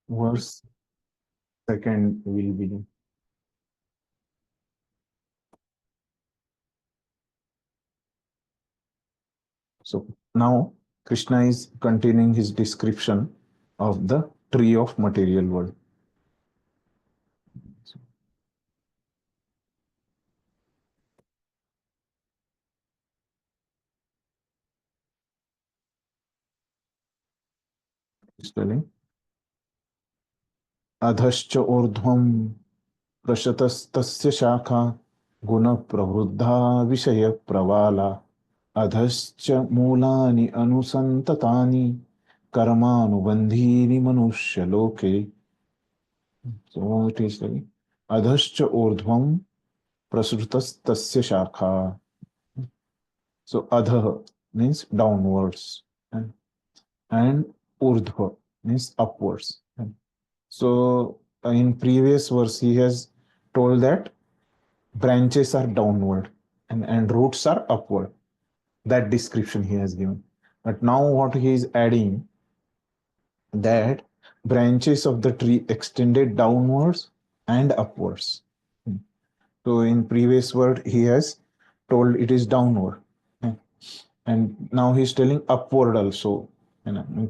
Verse second will be. So now Krishna is continuing his description of the tree of material world. So he's telling अधश्च ऊर्ध्वं प्रशतस्तस्य शाखा गुणप्रवृद्धा विषयप्रवाला अधश्च मूलानि अनुसन्ततानि कर्मानुबन्धीनि मनुष्यलोके. So it is like अधश्च ऊर्ध्वं प्रसृतस्त्स्य शाखा. So adha means downwards, and urdhva means upwards. So in previous verse he has told that branches are downward and roots are upward. That description he has given. But now what he is adding, that branches of the tree extended downwards and upwards. So in previous word he has told it is downward, and now he's telling upward also.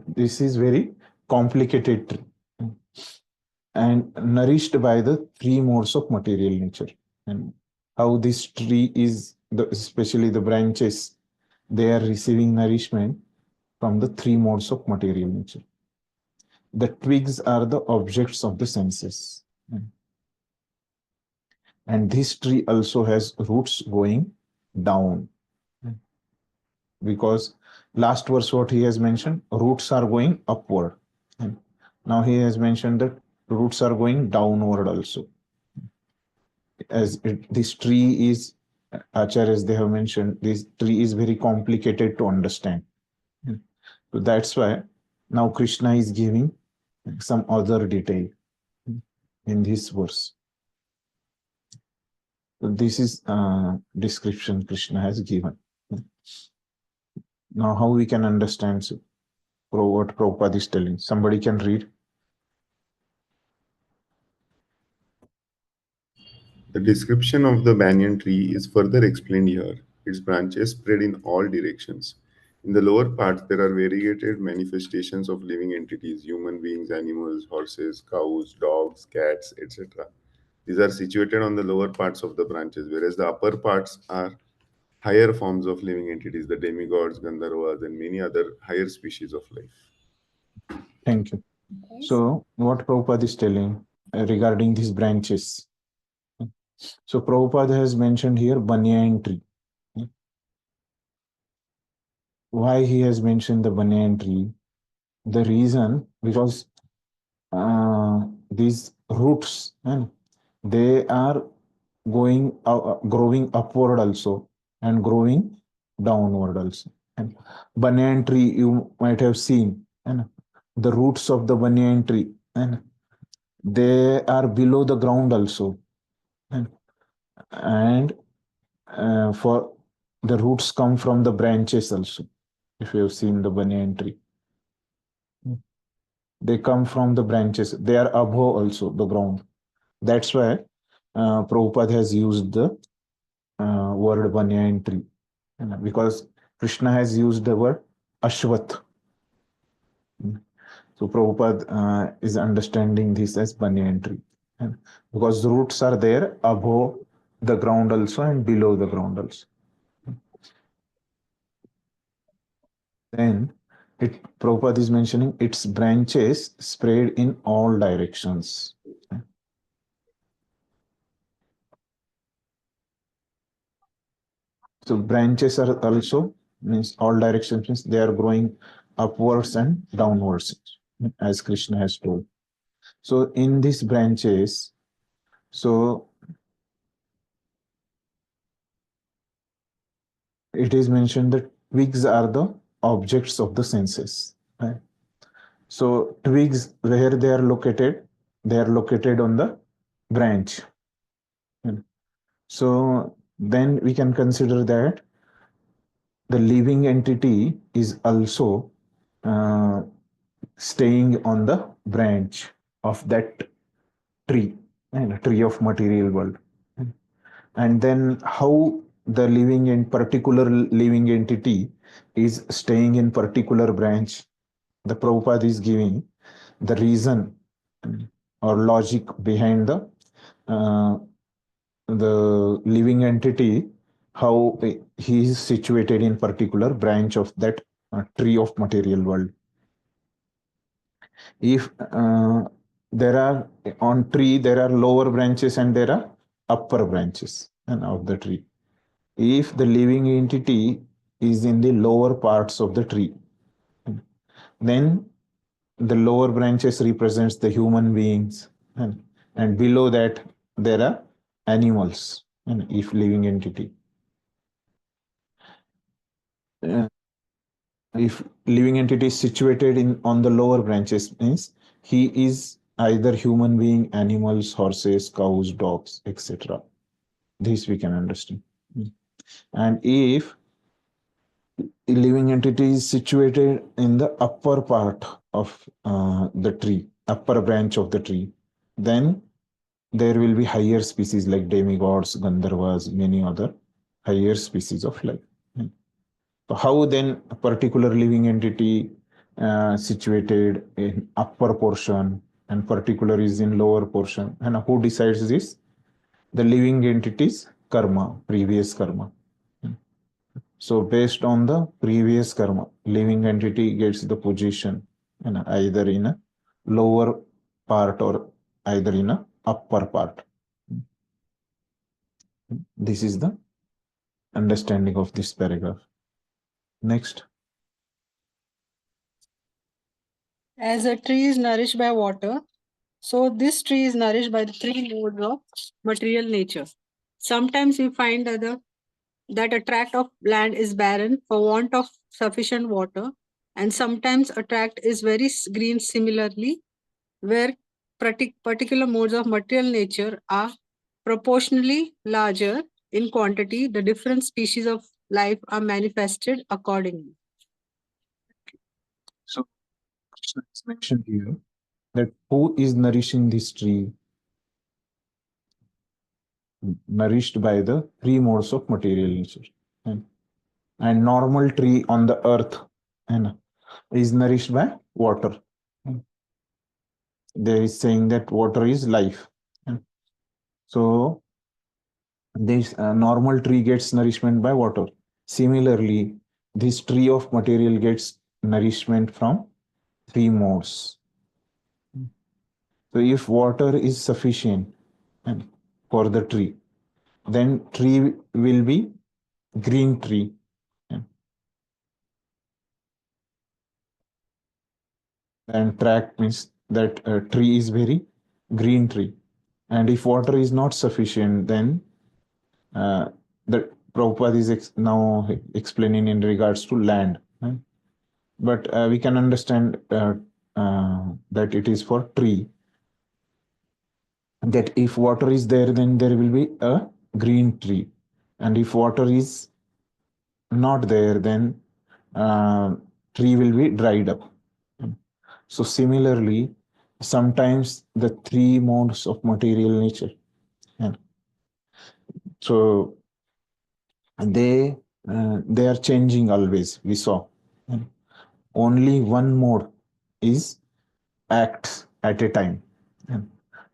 This is very complicated tree, and nourished by the three modes of material nature. And how this tree is, especially the branches, they are receiving nourishment from the three modes of material nature. The twigs are the objects of the senses. And this tree also has roots going down. Because last verse, what he has mentioned, roots are going upward. And now he has mentioned that roots are going downward also. This tree is, acharyas they have mentioned, this tree is very complicated to understand. So that's why now Krishna is giving some other detail in this verse. So this is description Krishna has given. Now how we can understand what Prabhupada is telling? Somebody can read. The description of the banyan tree is further explained here. Its branches spread in all directions. In the lower parts, there are variegated manifestations of living entities, human beings, animals, horses, cows, dogs, cats, etc. These are situated on the lower parts of the branches, whereas the upper parts are higher forms of living entities, the demigods, Gandharvas, and many other higher species of life. Thank you. So what Prabhupada is telling regarding these branches. So Prabhupada has mentioned here banyan tree. Why he has mentioned the banyan tree? The reason, because these roots, and they are growing upward also and growing downward also. And banyan tree, you might have seen, and the roots of the banyan tree, and they are below the ground also. And for the roots come from the branches also. If you have seen the banyan tree, they come from the branches. They are above also the ground. That's why Prabhupada has used the word banyan tree, because Krishna has used the word Ashwath. So Prabhupada is understanding this as banyan tree, because the roots are there above the ground also and below the ground also. Then Prabhupada is mentioning its branches spread in all directions. So branches are also, means all directions, means they are growing upwards and downwards, as Krishna has told. So in these branches, so it is mentioned that twigs are the objects of the senses. Right? So twigs, where they are located on the branch. So then we can consider that the living entity is also uh, staying on the branch. of that tree, and a tree of material world. And then how the living in particular living entity is staying in particular branch. The Prabhupada is giving the reason or logic behind uh, the living entity, how he is situated in particular branch of that tree of material world. If there are on tree, there are lower branches and there are upper branches and of the tree. If the living entity is in the lower parts of the tree, then the lower branches represents the human beings, and below that there are animals, and if living entity. Uh, if living entity is situated in on the lower branches, means he is either human being, animals, horses, cows, dogs, etc. This we can understand. And if living entity is situated in the upper part of the tree, upper branch of the tree, then there will be higher species like demigods, Gandharvas, many other higher species of life. So how then a particular living entity situated in upper portion and particular is in lower portion, and who decides this? The living entity's karma, previous karma. So based on the previous karma, living entity gets the position, either in a lower part or either in a upper part. This is the understanding of this paragraph. Next. As a tree is nourished by water, so this tree is nourished by the three modes of material nature. Sometimes we find that a tract of land is barren for want of sufficient water, and sometimes a tract is very green similarly, where particular modes of material nature are proportionally larger in quantity. The different species of life are manifested accordingly. So Krishna is mentioned here that who is nourishing this tree? Nourished by the three modes of material nature. And normal tree on the earth and is nourished by water. They is saying that water is life. So this normal tree gets nourishment by water. Similarly, this tree of material gets nourishment from three modes. So if water is sufficient for the tree, then tree will be green tree. And tract means that tree is very green tree. And if water is not sufficient, then the Prabhupada is now explaining in regards to land. But we can understand that it is for tree. That if water is there, then there will be a green tree. And if water is not there, then tree will be dried up. So similarly, sometimes the three modes of material nature. So they are changing always. We saw only one mode is acts at a time.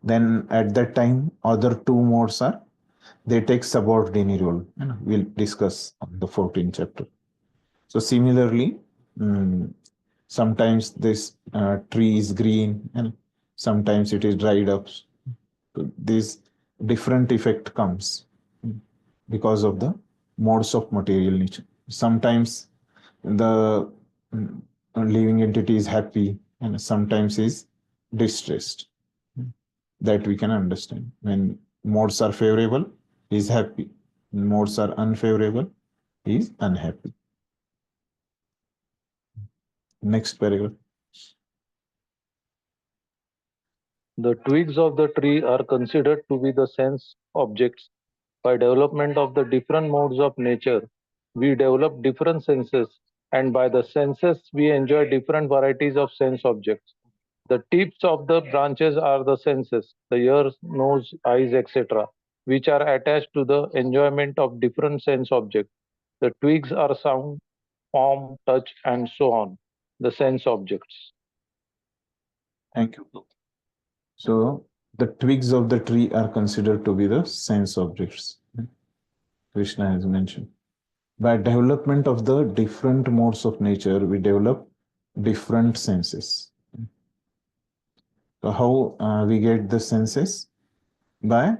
Then at that time, other two modes are they take subordinate role. We'll discuss on the 14th chapter. So similarly, sometimes this tree is green and sometimes it is dried up. So this different effect comes because of the modes of material nature. Sometimes the living entity is happy and sometimes is distressed. That we can understand. When modes are favorable, he is happy. When modes are unfavorable, he is unhappy. Next paragraph. The twigs of the tree are considered to be the sense objects. By development of the different modes of nature, we develop different senses, and by the senses, we enjoy different varieties of sense objects. The tips of the branches are the senses, the ears, nose, eyes, etc., which are attached to the enjoyment of different sense objects. The twigs are sound, form, touch, and so on, the sense objects. Thank you. So the twigs of the tree are considered to be the sense objects. Krishna has mentioned. By development of the different modes of nature, we develop different senses. So how we get the senses? By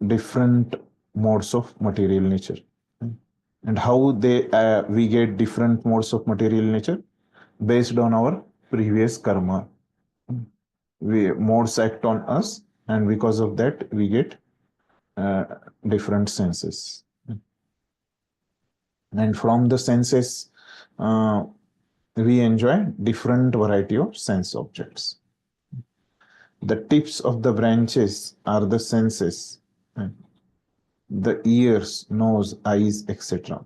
different modes of material nature. And how we get different modes of material nature? Based on our previous karma. Modes act on us, and because of that, we get different senses. And from the senses, we enjoy different variety of sense objects. The tips of the branches are the senses, the ears, nose, eyes, etc.,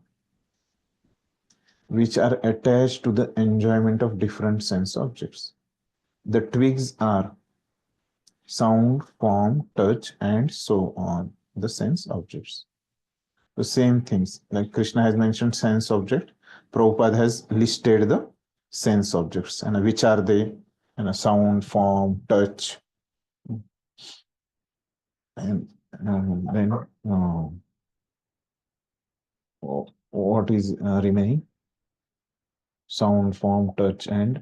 which are attached to the enjoyment of different sense objects. The twigs are sound, form, touch, and so on, the sense objects. The same things, like Krishna has mentioned sense object, Prabhupada has listed the sense objects, and which are they? Sound, form, touch, and then what is remaining? Sound, form, touch, and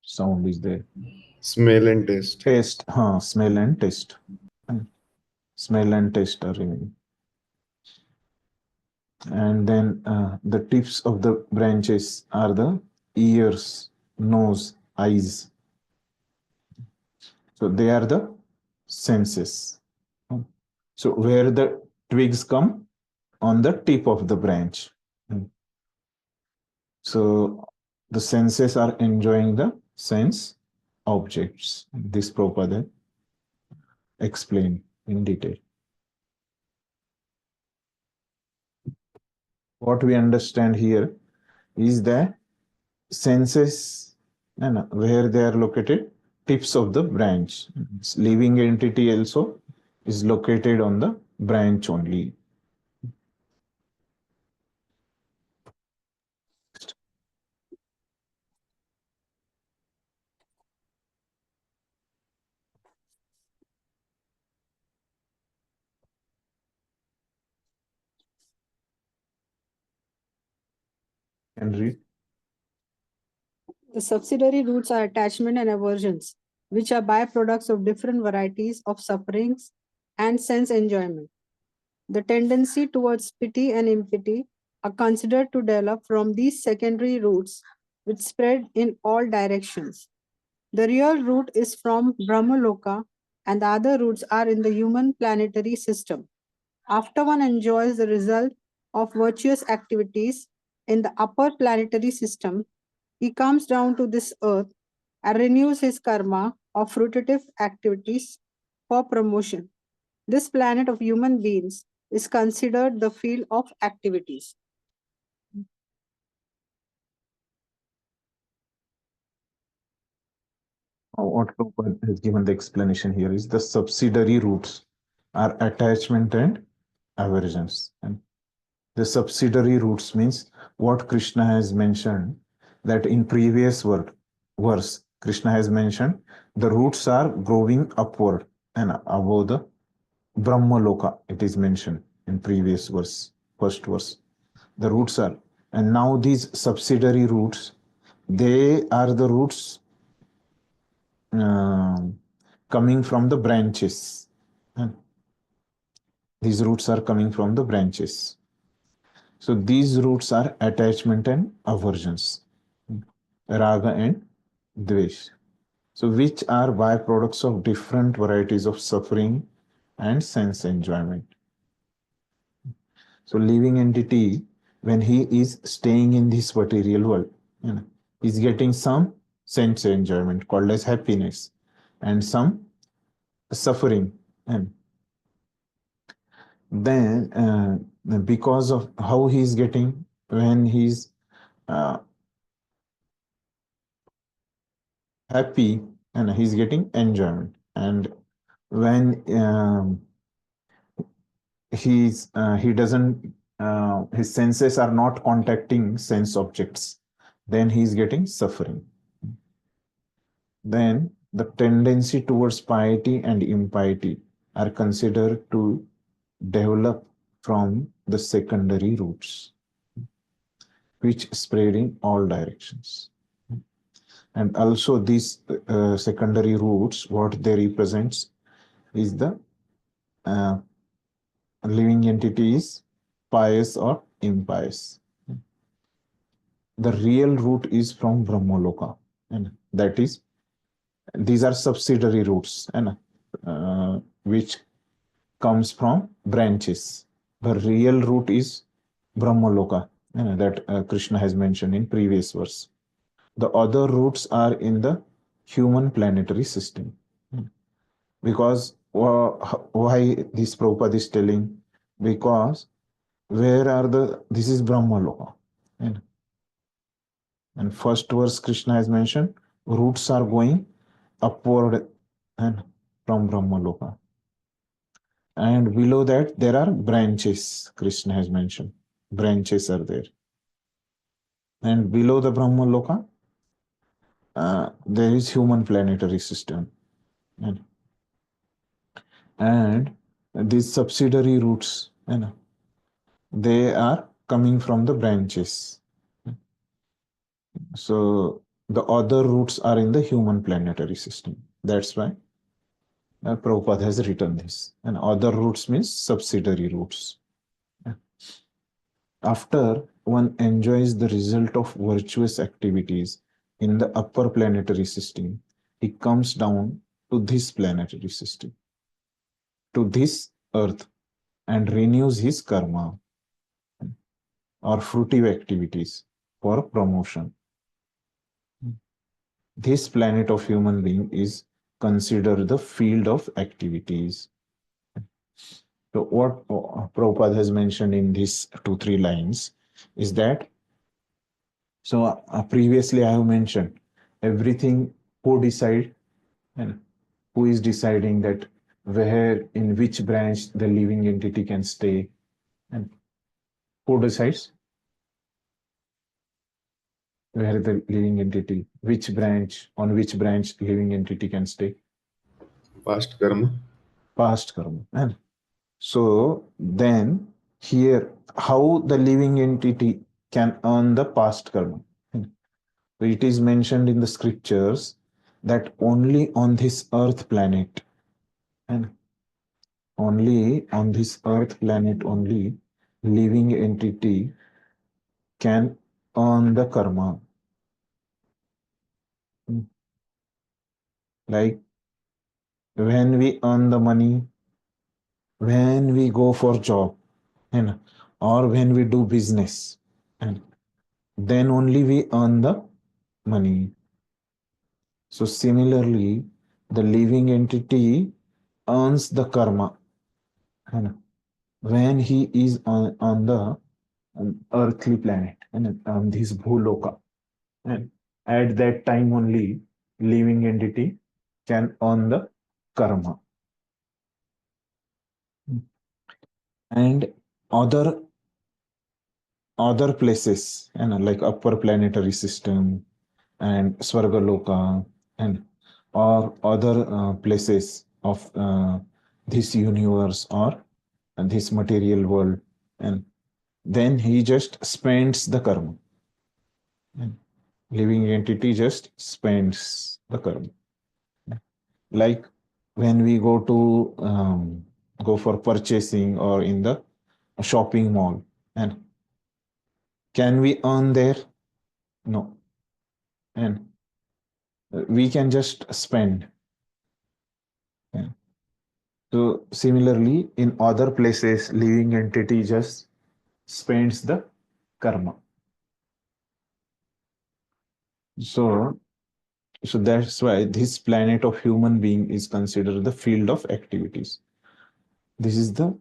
sound is there. Smell and taste. Taste, smell and taste. Smell and taste are remaining. And then the tips of the branches are the ears, nose, eyes. So they are the senses. So where the twigs come? On the tip of the branch. So the senses are enjoying the sense objects. This Prabhupada explained in detail. What we understand here is that senses, and where they are located, tips of the branch. Living entity also is located on the branch only. And read. The subsidiary roots are attachment and aversions, which are byproducts of different varieties of sufferings and sense enjoyment. The tendency towards pity and impity are considered to develop from these secondary roots, which spread in all directions. The real root is from Brahmaloka, and the other roots are in the human planetary system. After one enjoys the result of virtuous activities in the upper planetary system, he comes down to this earth and renews his karma of fruitive activities for promotion. This planet of human beings is considered the field of activities. What Prabhupada has given the explanation here is the subsidiary roots are attachment and aversions. And the subsidiary roots means what Krishna has mentioned, that in previous verse, Krishna has mentioned the roots are growing upward and above the Brahmaloka. It is mentioned in previous verse, first verse. The roots are, and now these subsidiary roots, they are the roots coming from the branches. These roots are coming from the branches. So these roots are attachment and aversions, raga and dvesh. So which are byproducts of different varieties of suffering and sense enjoyment. So living entity, when he is staying in this material world, is getting some sense enjoyment called as happiness and some suffering. And then because of how he is getting, when he's happy and he's getting enjoyment. And when he doesn't his senses are not contacting sense objects, then he's getting suffering. Then the tendency towards piety and impiety are considered to develop from the secondary roots, which spread in all directions. And also these secondary roots, what they represents is the uh, living entity is pious or impious. The real root is from Brahmaloka, and that is, these are subsidiary roots, and which comes from branches. The real root is Brahmaloka, that Krishna has mentioned in previous verse. The other roots are in the human planetary system. Because why this Prabhupada is telling? Because where are this is Brahmaloka. And first verse Krishna has mentioned, roots are going upward and from Brahmaloka. And below that, there are branches, Krishna has mentioned. Branches are there. And below the Brahmaloka, there is human planetary system. And these subsidiary roots, they are coming from the branches. So the other roots are in the human planetary system. That's why Prabhupada has written this. And other roots means subsidiary roots. After one enjoys the result of virtuous activities in the upper planetary system, he comes down to this planetary system, to this earth, and renews his karma or fruitive activities for promotion. This planet of human being is considered the field of activities. So what Prabhupada has mentioned in these 2-3 lines is that, so previously I have mentioned everything who decide and who is deciding that where, in which branch the living entity can stay, and who decides where the living entity, which branch, on which branch living entity can stay? Past karma. Past karma. And so then here, how the living entity can earn the past karma? So it is mentioned in the scriptures that only on this earth planet, and only on this earth planet only, living entity can earn the karma. Like when we earn the money, when we go for job, or when we do business, and then only we earn the money. So similarly, the living entity earns the karma when he is on the earthly planet and on this bhuloka. And at that time only, living entity can earn the karma. And other places, like upper planetary system and Svargaloka, and or other places of this universe or this material world, and then he just spends the karma. And living entity just spends the karma. Like when we go for purchasing or in the shopping mall, and can we earn there? No. And we can just spend. Yeah. So similarly, in other places, living entity just spends the karma. So that's why this planet of human being is considered the field of activities. This is the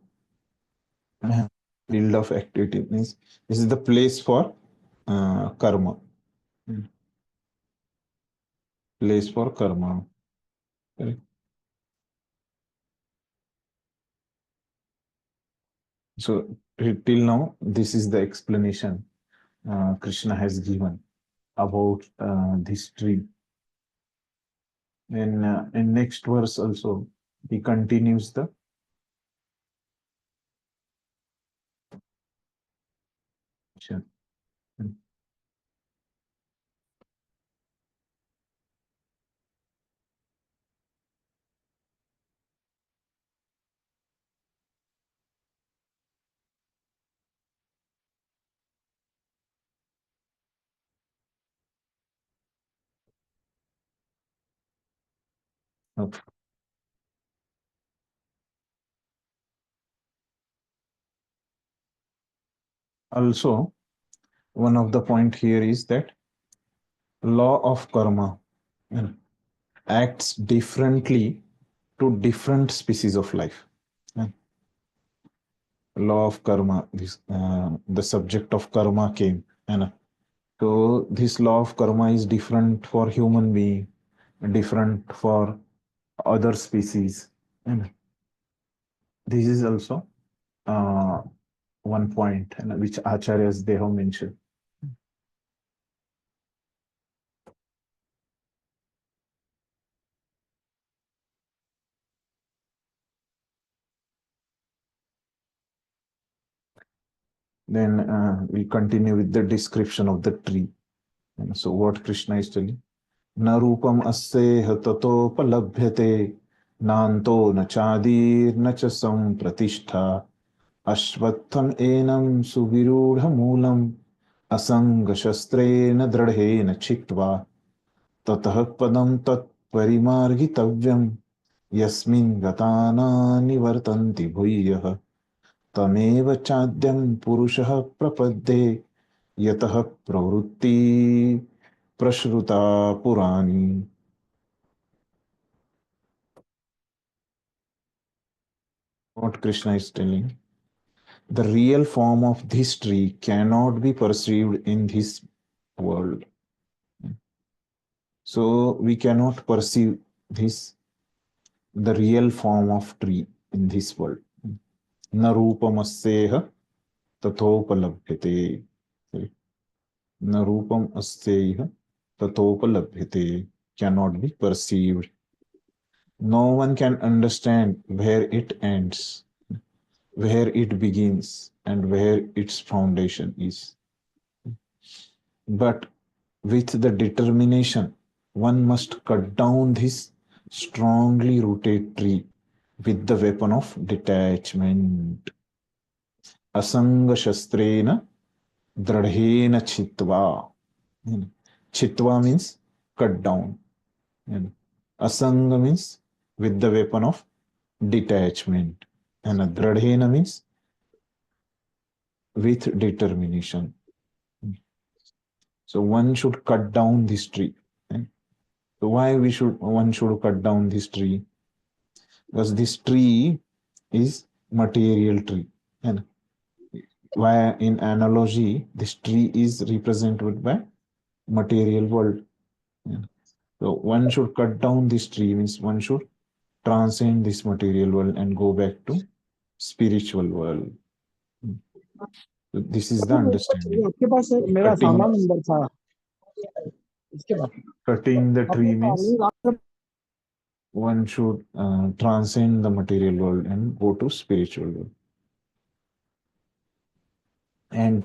field of activity. Means this is the place for karma. place for karma. Correct. So till now, this is the explanation Krishna has given about this tree. In next verse also, he continues the action. Okay. Also, one of the point here is that law of karma acts differently to different species of life. Law of karma, the subject of karma came. So this law of karma is different for human being, different for other species. And this is also one point which acharyas they have mentioned. Then we continue with the description of the tree. And so what Krishna is telling, na rupam asseha tatopalabhyate nanto na chadir na cha sampratishtha ashvatham enam suvirudha moolam asanga shastrena dradhena chiktva tatah padam tat parimargitavyam yasmin gatana nivartanti bhuyah तमेव चाद्यं पुरुषः प्रपद्ये यतः प्रवृत्ति प्रश्रुता पुराणी. What Krishna is telling, the real form of this tree cannot be perceived in this world. So we cannot perceive this, the real form of tree in this world. Na rupamasseha tathopalabhyate. Na rupam asseha tatopalabhyate, cannot be perceived. No one can understand where it ends, where it begins, and where its foundation is. But with the determination, one must cut down this strongly rooted tree with the weapon of detachment. Asanga shastrena dradhena chitva. Chitva means cut down. Asanga means with the weapon of detachment. And dradhena means with determination. So one should cut down this tree. So why one should cut down this tree? Because this tree is material tree. And why in analogy, this tree is represented by material world. So one should cut down this tree, means one should transcend this material world and go back to spiritual world. So this is the understanding. आपके पास मेरा Cutting, सामान number था इसके बाद cutting the tree means one should transcend the material world and go to spiritual world. And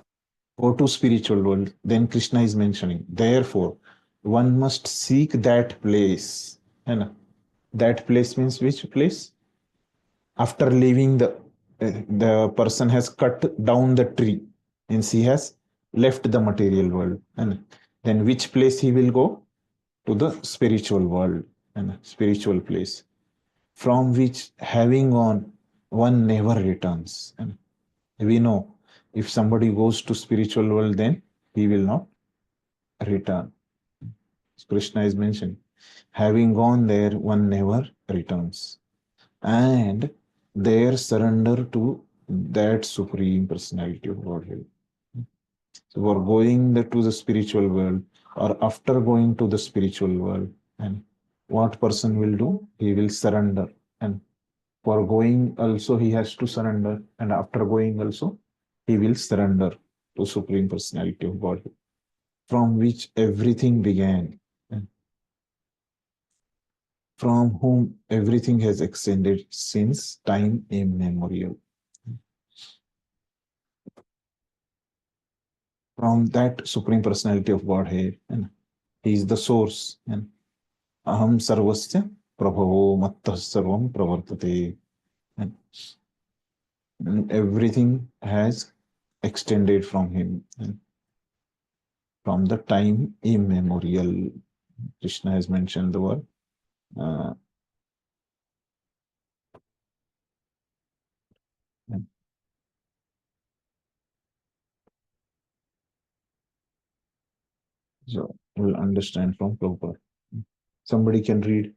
go to spiritual world, then Krishna is mentioning, therefore, one must seek that place. And that place means which place? After leaving the person has cut down the tree, means he has left the material world. And then which place he will go? To the spiritual world and spiritual place, from which having gone, one never returns. And we know if somebody goes to spiritual world, then he will not return. Krishna is mentioning, having gone there, one never returns. And their surrender to that supreme personality of Godhead. So for going to the spiritual world, or after going to the spiritual world, And what person will do? He will surrender. And for going also he has to surrender. And after going also, he will surrender to Supreme Personality of Godhead, from which everything began, and from whom everything has extended since time immemorial. From that Supreme Personality of Godhead, and he is the source. And aham sarvasya prabhavo mattah sarvam pravartate. And everything has extended from him, and from the time immemorial. Krishna has mentioned the word. So we'll understand from Prabhupada. Somebody can read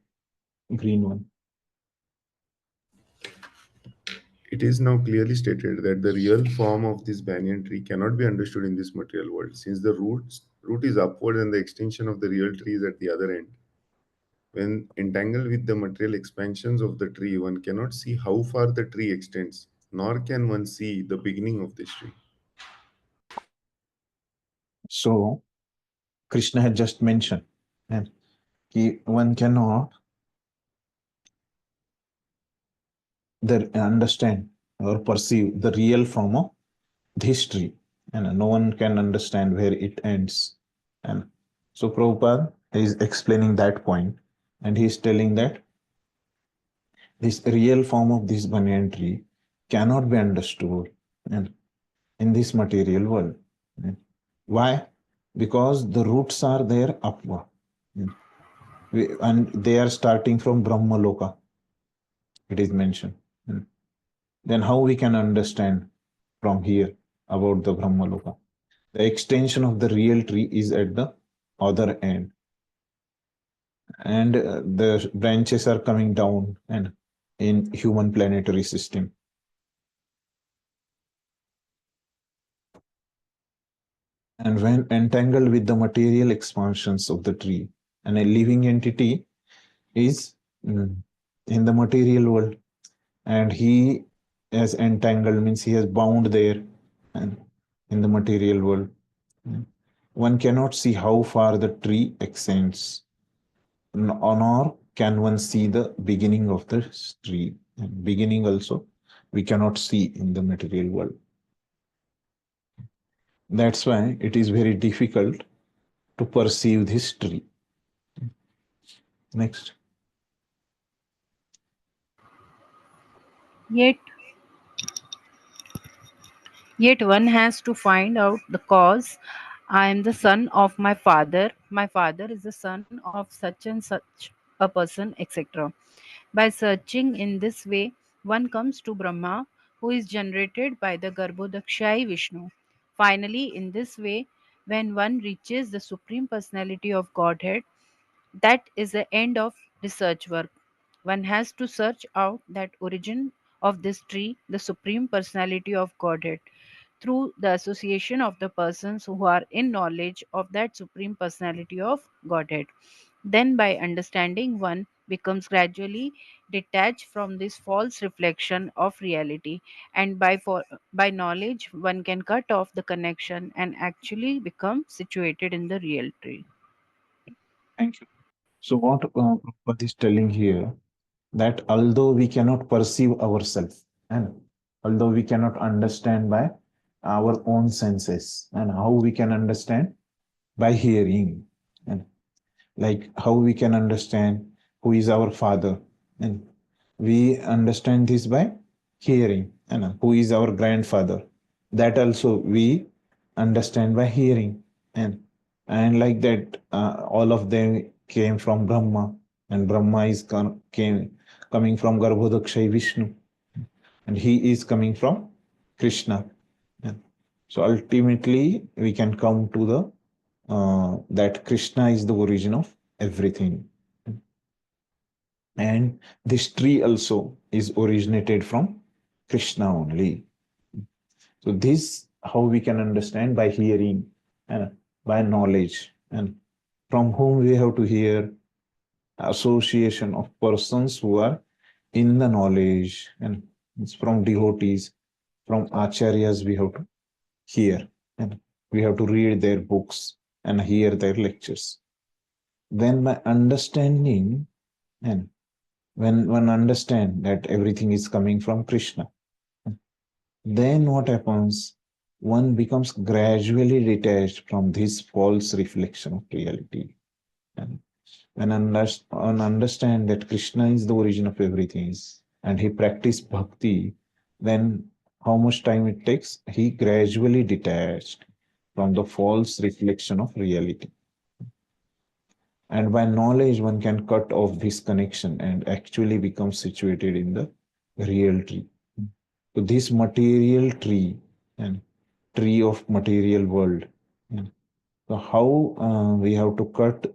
green one. It is now clearly stated that the real form of this banyan tree cannot be understood in this material world, since the root is upward and the extension of the real tree is at the other end. When entangled with the material expansions of the tree, one cannot see how far the tree extends, nor can one see the beginning of this tree. So Krishna had just mentioned, and one cannot understand or perceive the real form of this tree, and no one can understand where it ends. And so Prabhupada is explaining that point, and he's telling that this real form of this banyan tree cannot be understood and in this material world. Why? Because the roots are there upward, and they are starting from Brahma Loka. It is mentioned. Then how we can understand from here about the Brahma Loka? The extension of the real tree is at the other end, and the branches are coming down and in human planetary system. And when entangled with the material expansions of the tree, and a living entity is in the material world, and he has entangled means he has bound there and in the material world, one cannot see how far the tree extends, nor can one see the beginning of the tree. And beginning also we cannot see in the material world. That's why it is very difficult to perceive this tree. Next. Yet one has to find out the cause. I am the son of my father. My father is the son of such and such a person, etc. By searching in this way, one comes to Brahma, who is generated by the Garbhodakshai Vishnu. Finally, in this way, when one reaches the Supreme Personality of Godhead, that is the end of research work. One has to search out that origin of this tree, the Supreme Personality of Godhead, through the association of the persons who are in knowledge of that Supreme Personality of Godhead. Then, by understanding, one becomes gradually detached from this false reflection of reality, and by knowledge, one can cut off the connection and actually become situated in the real tree. Thank you. So what Prabhupada is telling here, that although we cannot perceive ourselves, and although we cannot understand by our own senses, and how we can understand by hearing, and like how we can understand who is our father, and we understand this by hearing, and who is our grandfather, that also we understand by hearing, and like that all of them came from Brahma, and Brahma is coming from Garbhodakshai Vishnu, and he is coming from Krishna. Yeah. So ultimately we can come to the that Krishna is the origin of everything, and this tree also is originated from Krishna only. So this how we can understand by hearing and by knowledge, and from whom we have to hear, association of persons who are in the knowledge, and it's from devotees, from acharyas we have to hear, and we have to read their books and hear their lectures. Then by understanding, and when one understand that everything is coming from Krishna, then what happens? One becomes gradually detached from this false reflection of reality. And when one understand that Krishna is the origin of everything and he practiced bhakti, then how much time it takes? He gradually detached from the false reflection of reality. And by knowledge, one can cut off this connection and actually become situated in the real tree. So this material tree and tree of material world. And so how we have to cut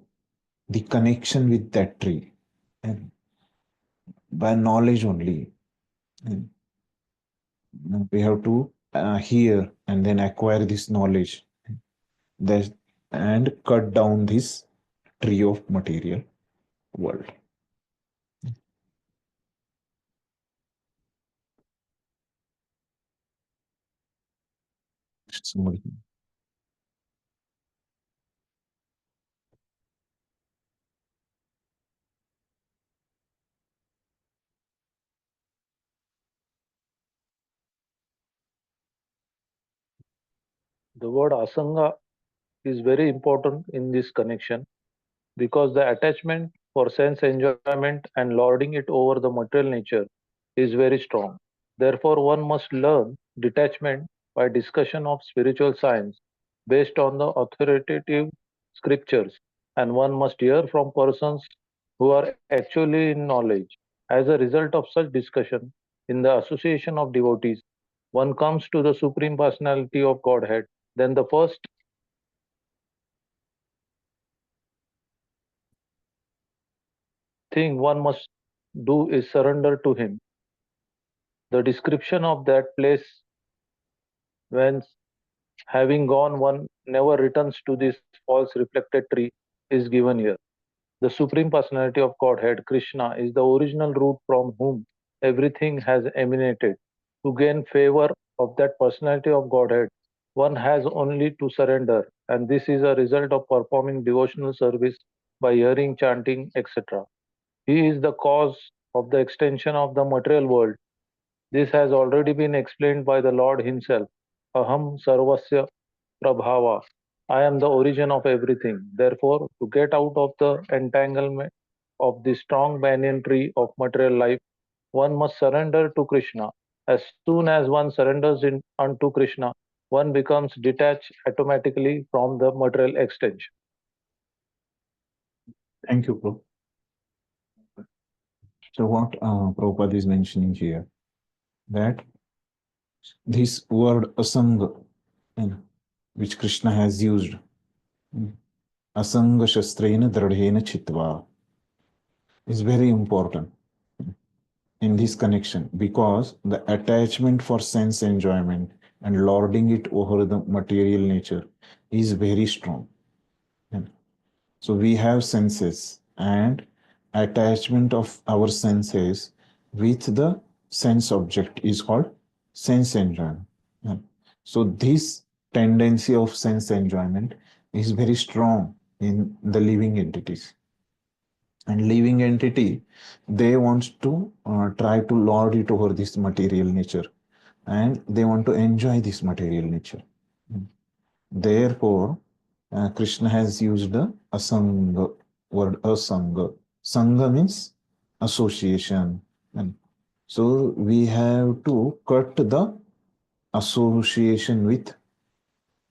the connection with that tree, and by knowledge only. And we have to hear and then acquire this knowledge, that, and cut down this tree of material world. Somebody. The word asanga is very important in this connection because the attachment for sense enjoyment and lording it over the material nature is very strong. Therefore, one must learn detachment by discussion of spiritual science based on the authoritative scriptures, and one must hear from persons who are actually in knowledge. As a result of such discussion, in the association of devotees, one comes to the Supreme Personality of Godhead. Then the first thing one must do is surrender to Him. The description of that place, when having gone one never returns to this false reflected tree, is given here. The Supreme Personality of Godhead, Krishna, is the original root from whom everything has emanated. To gain favor of that personality of Godhead, one has only to surrender, and this is a result of performing devotional service by hearing, chanting, etc. He is the cause of the extension of the material world. This has already been explained by the Lord Himself. Aham sarvasya prabhava. I am the origin of everything. Therefore, to get out of the entanglement of the strong banyan tree of material life, one must surrender to Krishna. As soon as one surrenders unto Krishna, one becomes detached automatically from the material extension. Thank you, Prabhu. So what Prabhupada is mentioning here, that this word asanga, which Krishna has used, asanga shastrena dradhena chitva, is very important in this connection, because the attachment for sense enjoyment and lording it over the material nature is very strong. So we have senses, and attachment of our senses with the sense object is called sense enjoyment. So this tendency of sense enjoyment is very strong in the living entities. And living entity, they want to try to lord it over this material nature, and they want to enjoy this material nature. Therefore, Krishna has used the asanga, word asanga. Sangha means association. And so we have to cut the association with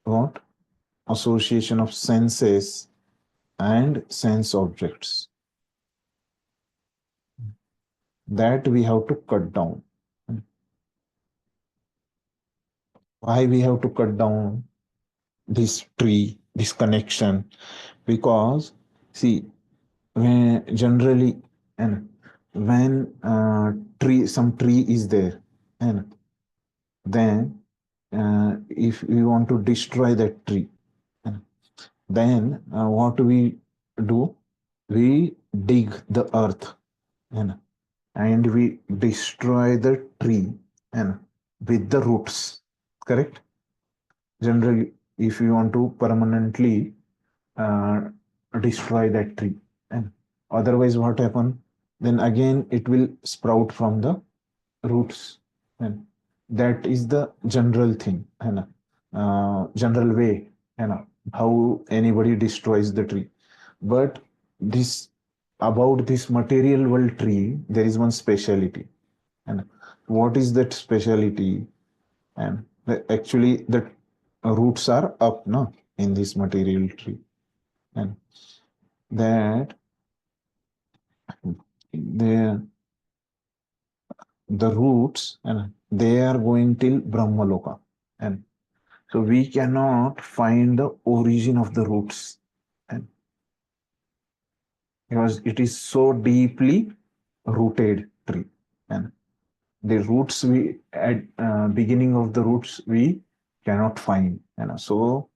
what? Association of senses and sense objects. That we have to cut down. Why we have to cut down this tree, this connection? Because, see, when generally, and when some tree is there, and then if we want to destroy that tree, then what do we do? we dig the earth and we destroy the tree and with the roots, correct? Generally, if you want to permanently uh, destroy that tree, and otherwise what happen, then again it will sprout from the roots, and that is the general thing, and general way, and how anybody destroys the tree. But this, about this material world tree, there is one speciality. And what is that speciality? And actually the roots are up no, in this material tree, and that the roots, and they are going till Brahmaloka, and so we cannot find the origin of the roots, and because it is so deeply rooted tree, and the roots we at beginning of the roots we cannot find, and so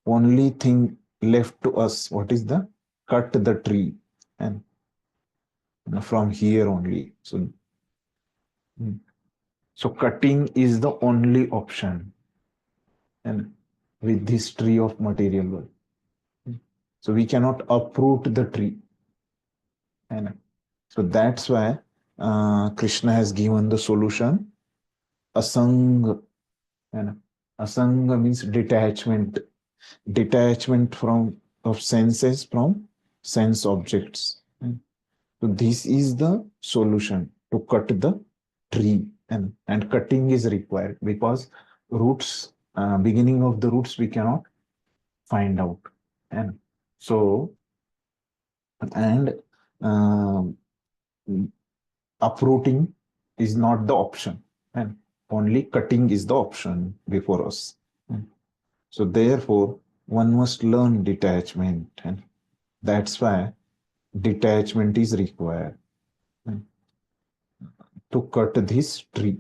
only thing left to us, what is the cut the tree, and from here only. So so cutting is the only option, and with this tree of material world, so we cannot uproot the tree, and so that's why Krishna has given the solution asang, and asanga means detachment, detachment from of senses from sense objects. So this is the solution to cut the tree, and cutting is required because roots, beginning of the roots we cannot find out, and so and um, uprooting is not the option, and only cutting is the option before us. So therefore one must learn detachment, and that's why detachment is required to cut this tree.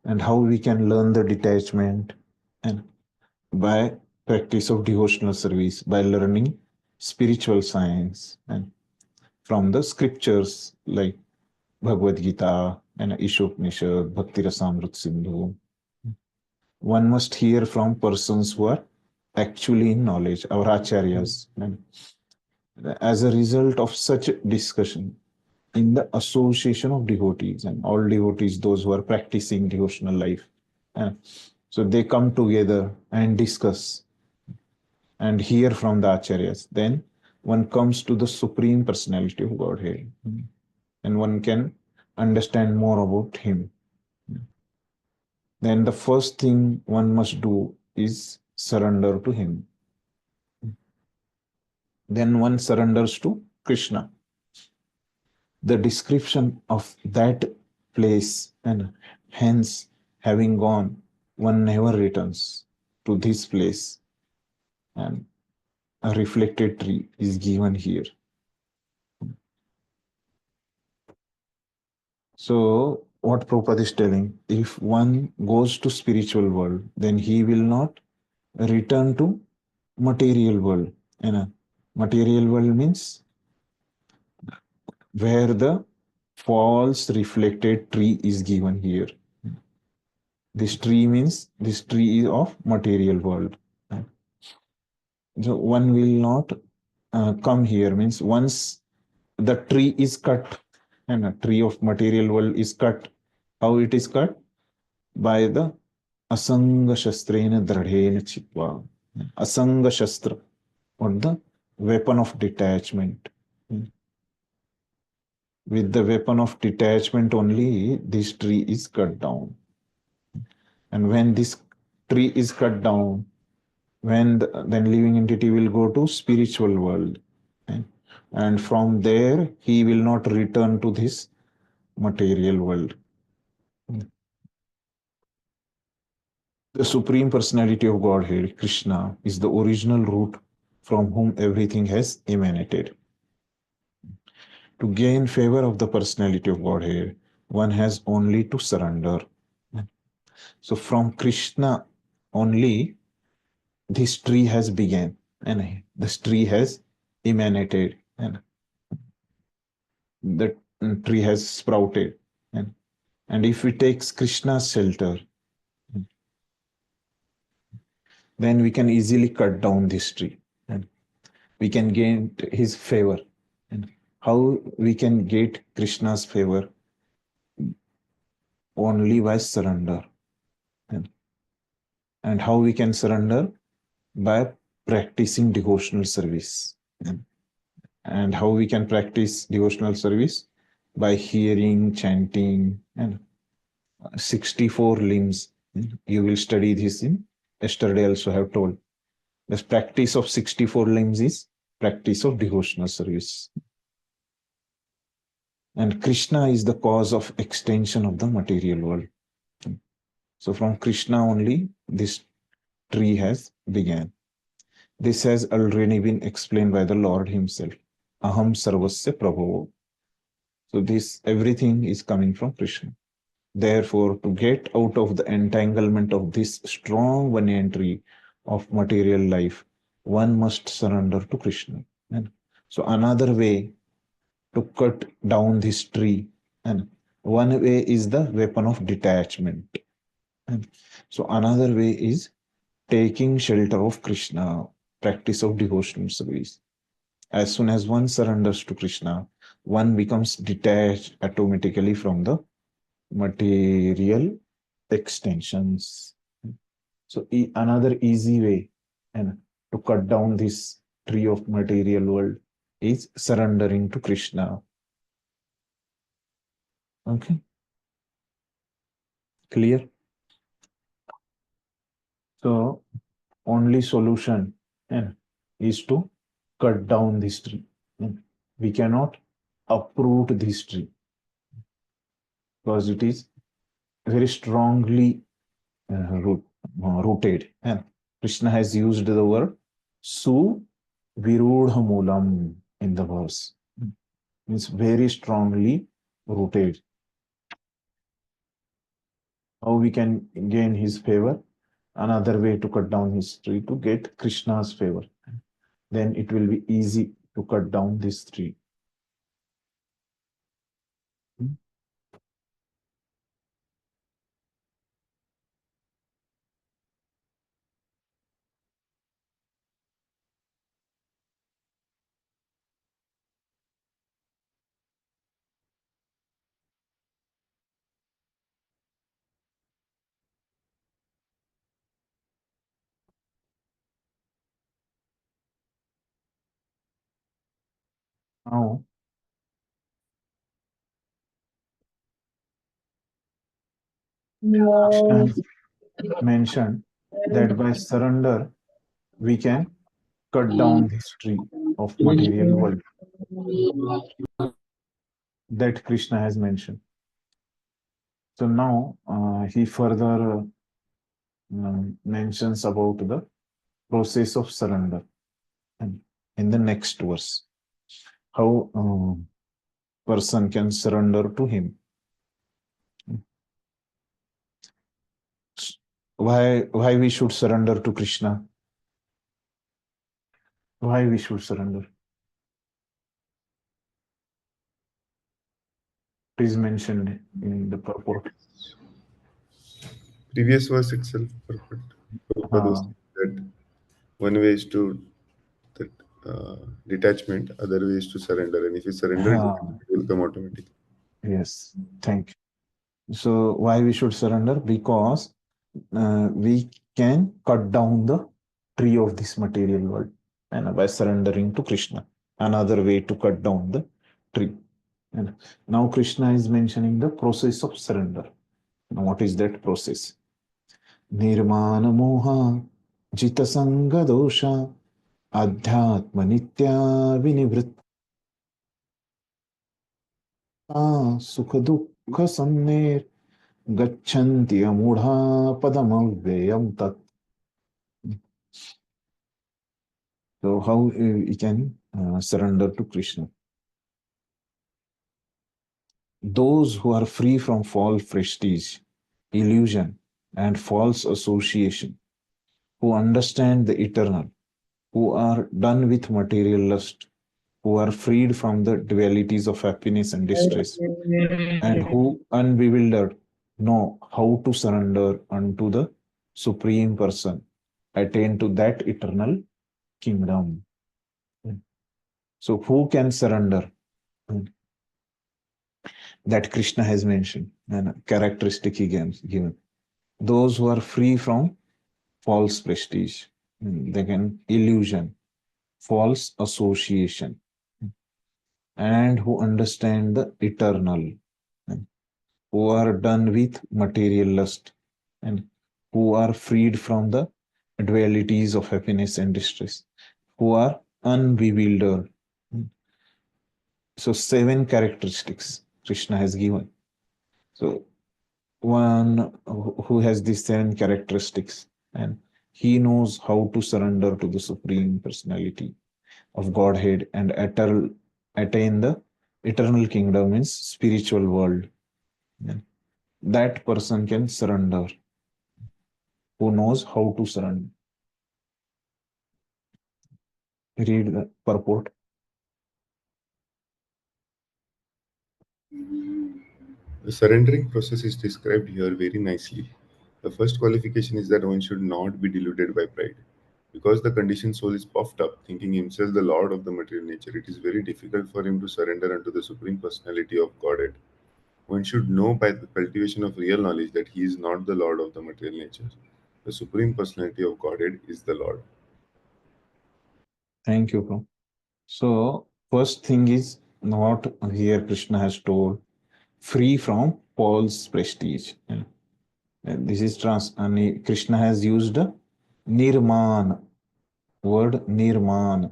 And how we can learn the detachment? And by practice of devotional service, by learning spiritual science, and from the scriptures like Bhagavad Gita and Ishopnishad, Bhakti Rasamrita Sindhu. One must hear from persons who are actually in knowledge, our acharyas. And as a result of such discussion, in the association of devotees, and all devotees, those who are practicing devotional life, so they come together and discuss and hear from the acharyas. Then one comes to the Supreme Personality of Godhead, and one can understand more about him. Then the first thing one must do is surrender to him. Then one surrenders to Krishna. The description of that place, and hence having gone, one never returns to this place, and a reflected tree is given here. So what Prabhupada is telling, if one goes to spiritual world, then he will not return to material world. And material world means where the false reflected tree is given here. This tree means this tree is of material world. So one will not come here, means once the tree is cut, and a tree of material world is cut, how it is cut? By the asanga shastrena dradhena chitva. Asanga shastra, or the weapon of detachment. With the weapon of detachment only, this tree is cut down. And when this tree is cut down, when then living entity will go to spiritual world, and from there he will not return to this material world. The Supreme Personality of Godhead, Krishna, is the original root from whom everything has emanated. To gain favor of the Personality of Godhead, one has only to surrender. So from Krishna only this tree has begun, and this tree has emanated, and the tree has sprouted. And if we take Krishna's shelter, then we can easily cut down this tree and we can gain his favor. And how we can get Krishna's favor? Only by surrender. And how we can surrender? By practicing devotional service. And how we can practice devotional service? By hearing, chanting, and 64 limbs. You will study this in yesterday also have told. The practice of 64 limbs is practice of devotional service. And Krishna is the cause of extension of the material world. So from Krishna only this tree has began. This has already been explained by the Lord himself. Aham sarvasya prabhavo. So this everything is coming from Krishna. Therefore, to get out of the entanglement of this strong banyan tree of material life, one must surrender to Krishna. And so another way to cut down this tree, and one way is the weapon of detachment. And so another way is taking shelter of Krishna, practice of devotional service. As soon as one surrenders to Krishna, one becomes detached automatically from the material extensions. So another easy way and to cut down this tree of material world is surrendering to Krishna. Okay, clear? So only solution is to cut down this tree. We cannot uproot this tree because it is very strongly rooted. And Krishna has used the word su virudha moolam in the verse. Means very strongly rooted. How we can gain his favor? Another way to cut down his tree to get Krishna's favor. Then it will be easy to cut down this tree. Now, Krishna has mentioned that by surrender, we can cut down this tree of material world that Krishna has mentioned. So now he further mentions about the process of surrender and in the next verse. How person can surrender to him. Why we should surrender to Krishna? Why we should surrender? It is mentioned in the purport. Previous verse itself, perfect. Prabhupada was saying that one way is to that detachment, other way is to surrender. And if you surrender, it will come automatically. Yes, thank you. So why we should surrender? Because we can cut down the tree of this material world and by surrendering to Krishna. Another way to cut down the tree. And now Krishna is mentioning the process of surrender. Now what is that process? Nirmana moha jita sanga dosha adhyatma nitya vinivritta sukha dukkha samner gachanti amudha padamavyayam tat. So how we can surrender to Krishna? Those who are free from false prestige, illusion, and false association, who understand the eternal, who are done with material lust, who are freed from the dualities of happiness and distress, and who, unbewildered, know how to surrender unto the Supreme Person, attain to that eternal kingdom. So, who can surrender? That Krishna has mentioned, and a characteristic he given. Those who are free from false prestige, they can illusion, false association, and who understand the eternal, who are done with material lust, and who are freed from the dualities of happiness and distress, who are unbewildered. So 7 characteristics Krishna has given. So one who has these 7 characteristics, and he knows how to surrender to the Supreme Personality of Godhead and attain the eternal kingdom, means spiritual world. That person can surrender, who knows how to surrender. Read the purport. The surrendering process is described here very nicely. The first qualification is that one should not be deluded by pride. Because the conditioned soul is puffed up, thinking himself the Lord of the material nature, it is very difficult for him to surrender unto the Supreme Personality of Godhead. One should know by the cultivation of real knowledge that he is not the Lord of the material nature. The Supreme Personality of Godhead is the Lord. Thank you, bro. So, first thing is what here Krishna has told, free from false prestige. And this is Krishna has used nirman, word nirman.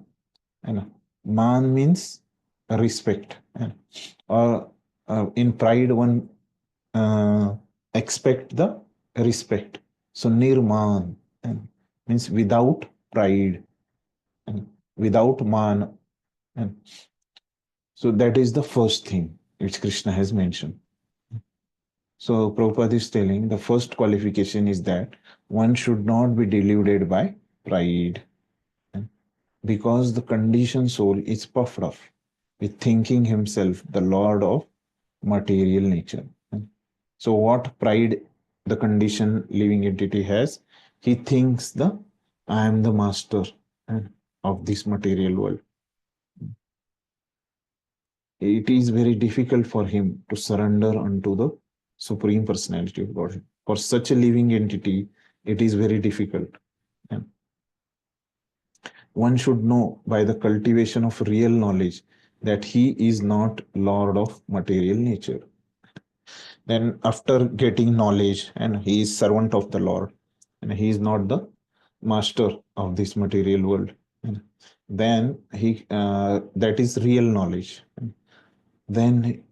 And man means respect. Or in pride, one expect the respect. So nirman means without pride and without man. And so that is the first thing which Krishna has mentioned. So Prabhupada is telling the first qualification is that one should not be deluded by pride, because the conditioned soul is puffed up with thinking himself the Lord of material nature. So what pride the conditioned living entity has? He thinks I am the master of this material world. It is very difficult for him to surrender unto the Supreme Personality of Godhead. For such a living entity, it is very difficult. One should know by the cultivation of real knowledge that he is not Lord of material nature. Then after getting knowledge, and he is servant of the Lord, and he is not the master of this material world, then that is real knowledge. Then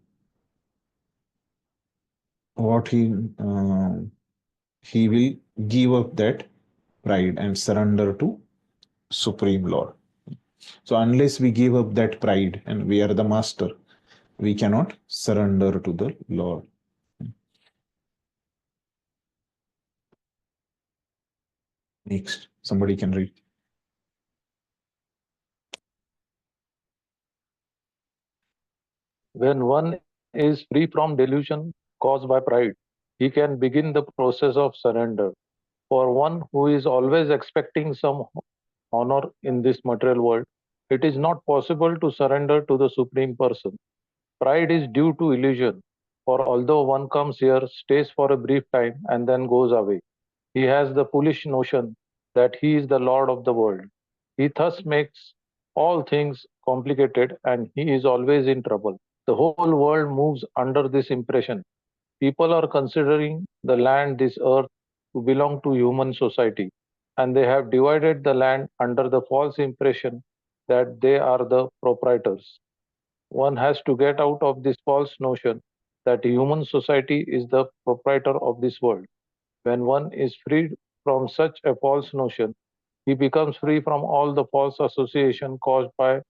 what he will give up that pride and surrender to Supreme Lord. So unless we give up that pride and we are the master, we cannot surrender to the Lord. Next, somebody can read. When one is free from delusion caused by pride, he can begin the process of surrender. For one who is always expecting some honor in this material world, it is not possible to surrender to the Supreme Person. Pride is due to illusion, for although one comes here, stays for a brief time, and then goes away, he has the foolish notion that he is the Lord of the world. He thus makes all things complicated, and he is always in trouble. The whole world moves under this impression. People are considering the land, this earth, to belong to human society, and they have divided the land under the false impression that they are the proprietors. One has to get out of this false notion that human society is the proprietor of this world. When one is freed from such a false notion, he becomes free from all the false association caused by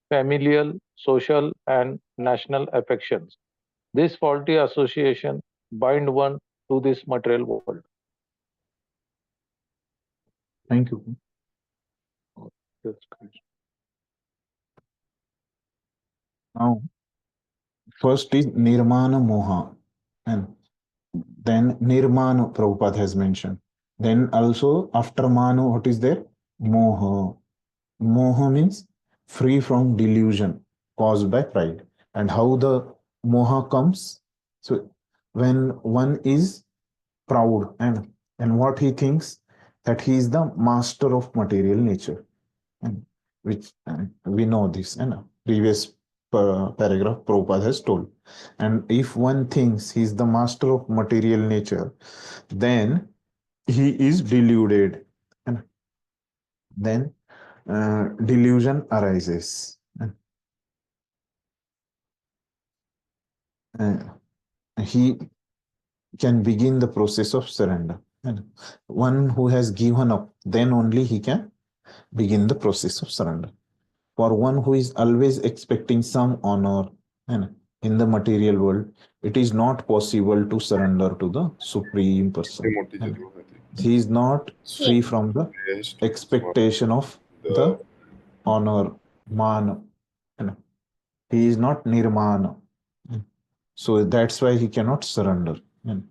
familial, social, and national affections. This faulty association bind one to this material world. Thank you. That's great. Now, first is Nirmana Moha, and then Nirmana Prabhupada has mentioned. Then also after Manu, what is there? Moha. Moha means free from delusion caused by pride. And how the moha comes? So when one is proud and what he thinks that he is the master of material nature, and which we know this and previous paragraph Prabhupada has told. And if one thinks he is the master of material nature, then he is deluded, and then delusion arises. Uh, he can begin the process of surrender. And one who has given up, then only he can begin the process of surrender. For one who is always expecting some honor and in the material world, it is not possible to surrender to the Supreme Person. And he is not free from the expectation of the honor, man. And he is not nirmana. So that's why he cannot surrender. And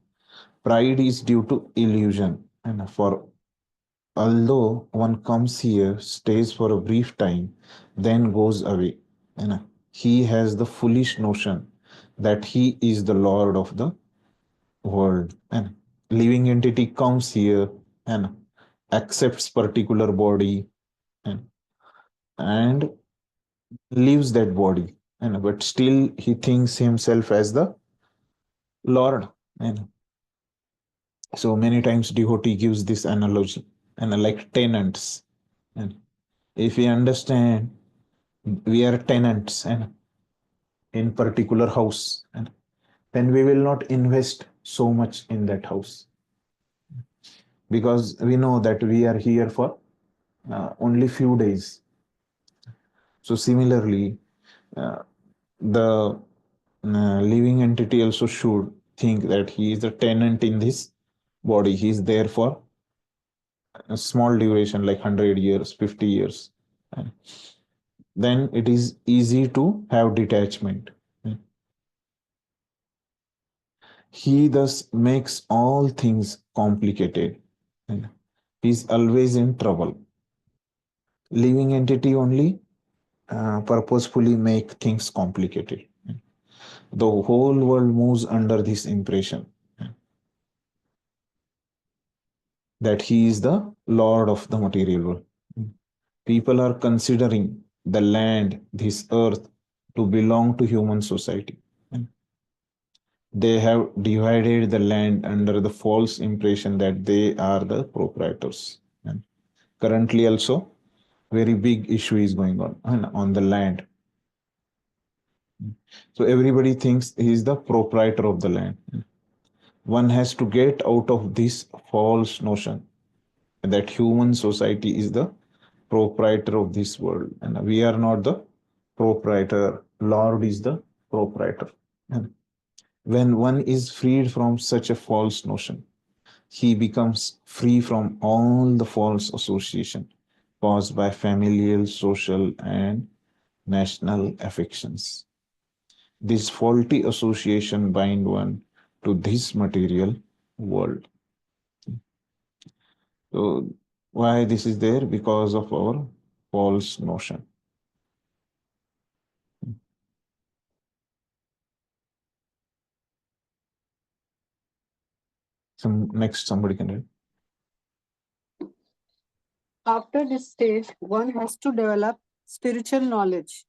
pride is due to illusion. And for although one comes here, stays for a brief time, then goes away. And he has the foolish notion that he is the Lord of the world. And living entity comes here and accepts particular body and leaves that body. And but still he thinks himself as the Lord. And so many times devotee gives this analogy and like tenants. And if we understand we are tenants and in particular house, and then we will not invest so much in that house because we know that we are here for only few days. So similarly, the living entity also should think that he is a tenant in this body. He is there for a small duration like 100 years, 50 years. Then it is easy to have detachment. He thus makes all things complicated. He is always in trouble. Living entity only purposefully make things complicated. The whole world moves under this impression that he is the Lord of the material world. People are considering the land, this earth, to belong to human society. They have divided the land under the false impression that they are the proprietors. And currently also, very big issue is going on the land. So everybody thinks he is the proprietor of the land. One has to get out of this false notion that human society is the proprietor of this world, and we are not the proprietor. Lord is the proprietor. And when one is freed from such a false notion, he becomes free from all the false association caused by familial, social, and national affections. This faulty association bind one to this material world. So why this is there? Because of our false notion. Next, somebody can read. After this stage, one has to develop spiritual knowledge.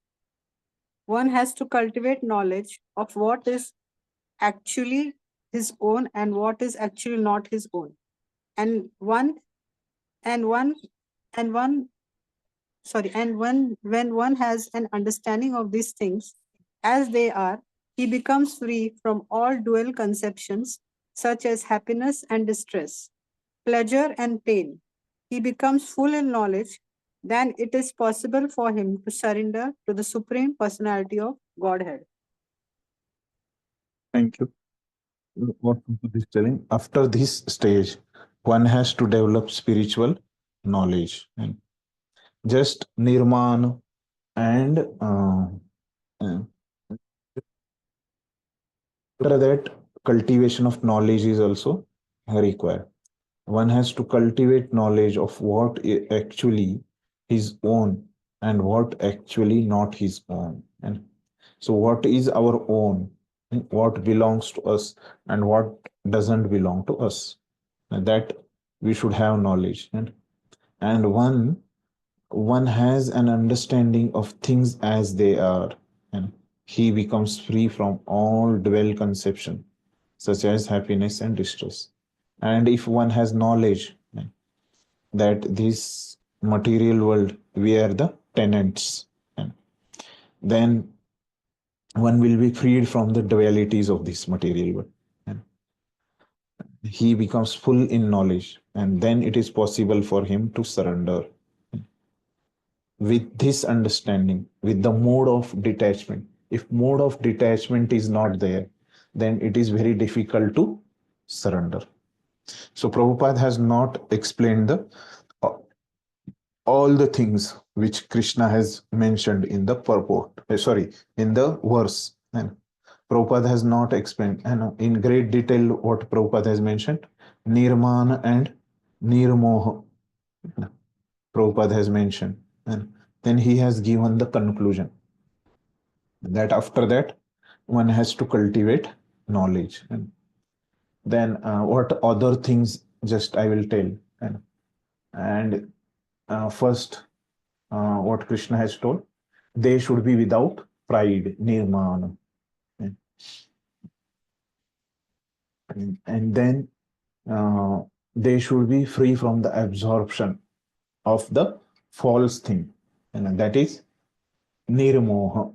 One has to cultivate knowledge of what is actually his own and what is actually not his own. And when one has an understanding of these things as they are, he becomes free from all dual conceptions such as happiness and distress, pleasure and pain. He becomes full in knowledge, then it is possible for him to surrender to the Supreme Personality of Godhead. Thank you. What is telling? After this stage, one has to develop spiritual knowledge. And just nirman and After that, cultivation of knowledge is also required. One has to cultivate knowledge of what actually his own and what actually not his own. And so, what is our own, what belongs to us, and what doesn't belong to us. And that we should have knowledge. And one has an understanding of things as they are, and he becomes free from all dual conception, such as happiness and distress. And if one has knowledge that this material world, we are the tenants, and then one will be freed from the dualities of this material world. And he becomes full in knowledge, and then it is possible for him to surrender. With this understanding, with the mode of detachment, if mode of detachment is not there, then it is very difficult to surrender. So Prabhupada has not explained the all the things which Krishna has mentioned in the purport, in the verse. And Prabhupada has not explained and in great detail what Prabhupada has mentioned, Nirmana and Nirmoha. Prabhupada has mentioned. And then he has given the conclusion that after that one has to cultivate knowledge. And then what other things just I will tell. And first, what Krishna has told, they should be without pride, nirmana. And then they should be free from the absorption of the false thing, and that is nirmoha.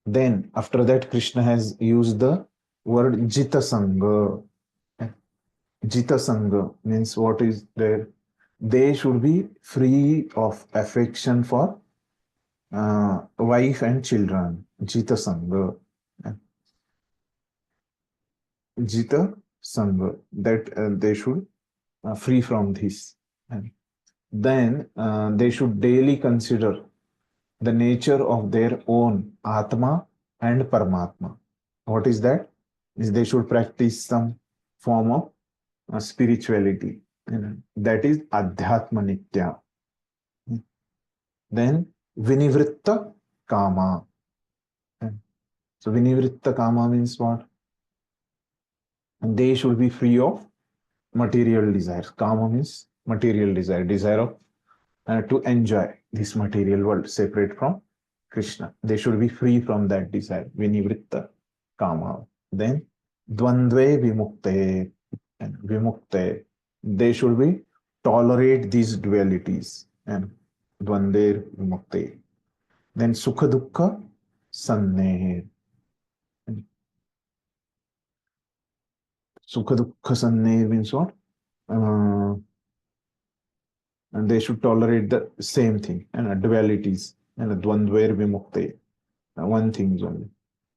Then after that, Krishna has used the word jita sangha. Jita sangha means what is there? They should be free of affection for wife and children. Jita sangha. Jita sangha, that they should free from this. And then they should daily consider the nature of their own Atma and Paramatma. What is that? Is they should practice some form of spirituality. That is Adhyatma Nitya. Then Vinivritta Kama. So Vinivritta Kama means what? And they should be free of material desires. Kama means material desire, desire of to enjoy this material world separate from Krishna. They should be free from that desire. Vinivritta Kama. Then Dvandve Vimukte. And Vimukte. They should be tolerate these dualities. And Dvandve Vimukte. Then Sukha Dukkha Sanne. Sukha Dukkha Sanne means what? And they should tolerate the same thing and dualities and dvandvair vimukte. One thing is only.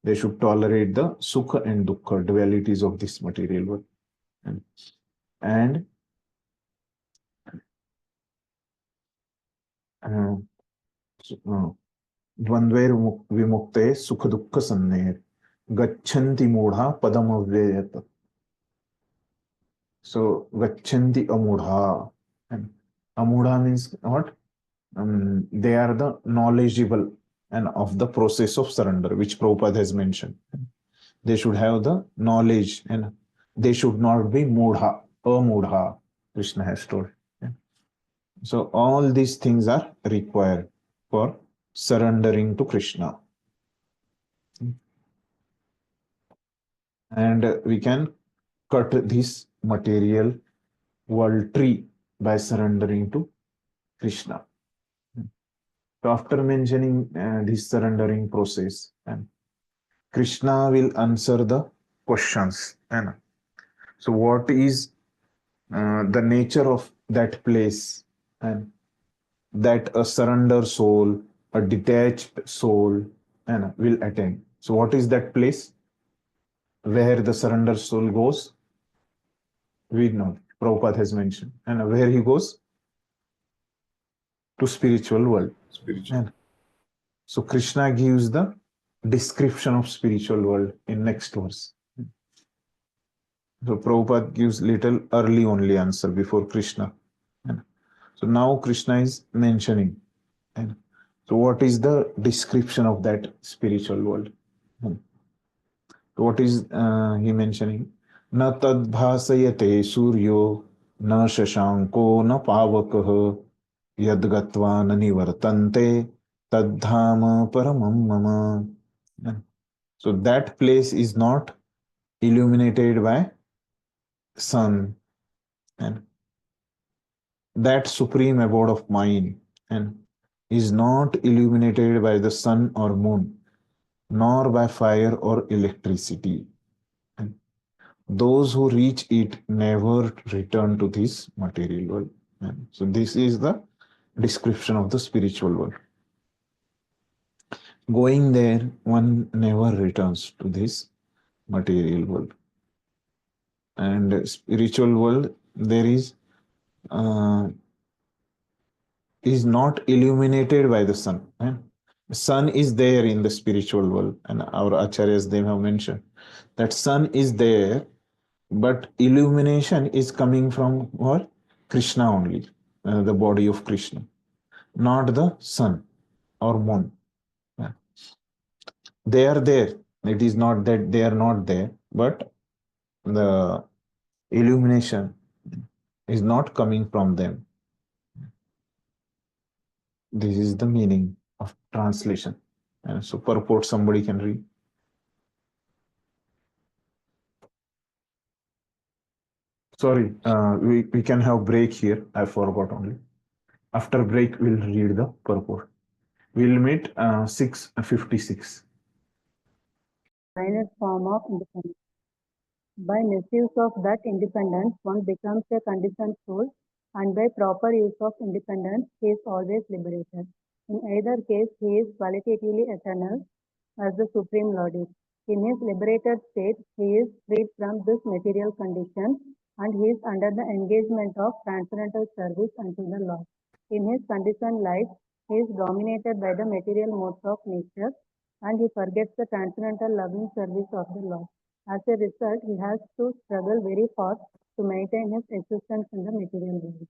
They should tolerate the sukha and dukkha, dualities of this material world. And dvandvair vimukte sukha dukkha sanne gachanti mudha padam avyayat. So gachanti amudha. And amudha means what? They are the knowledgeable and of the process of surrender, which Prabhupada has mentioned. They should have the knowledge and they should not be mudha, amudha, Krishna has told. So all these things are required for surrendering to Krishna. And we can cut this material world tree by surrendering to Krishna. So after mentioning this surrendering process, and Krishna will answer the questions. And so what is the nature of that place, and that a surrender soul, a detached soul, and will attain. So what is that place where the surrender soul goes? We know. Prabhupada has mentioned. And where he goes? To spiritual world. Spiritual. And so Krishna gives the description of spiritual world in next verse. So Prabhupada gives little early only answer before Krishna. So now Krishna is mentioning. So what is the description of that spiritual world? What is he mentioning? Na tad bhasayate suryo na shashanko na pavakah yad gatva na nivartante tad dhama paramam mama. So that place is not illuminated by sun, and that supreme abode of mine and is not illuminated by the sun or moon, nor by fire or electricity. And those who reach it never return to this material world. And so this is the description of the spiritual world. Going there, one never returns to this material world. And spiritual world, there is not illuminated by the sun. The sun is there in the spiritual world, and our acharyas, they have mentioned that sun is there, but illumination is coming from what? Krishna only, the body of Krishna, not the sun or moon. They are there. It is not that they are not there, but the illumination is not coming from them. This is the meaning of translation. And so purport somebody can read. Sorry, we can have break here. I forgot only. After break, we'll read the purport. We'll meet 6:56. Finest form of independence. By misuse of that independence, one becomes a conditioned soul, and by proper use of independence, he is always liberated. In either case, he is qualitatively eternal, as the Supreme Lord is. In his liberated state, he is freed from this material condition, and he is under the engagement of transcendental service unto the Lord. In his conditioned life, he is dominated by the material modes of nature, and he forgets the transcendental loving service of the Lord. As a result, he has to struggle very hard to maintain his existence in the material world.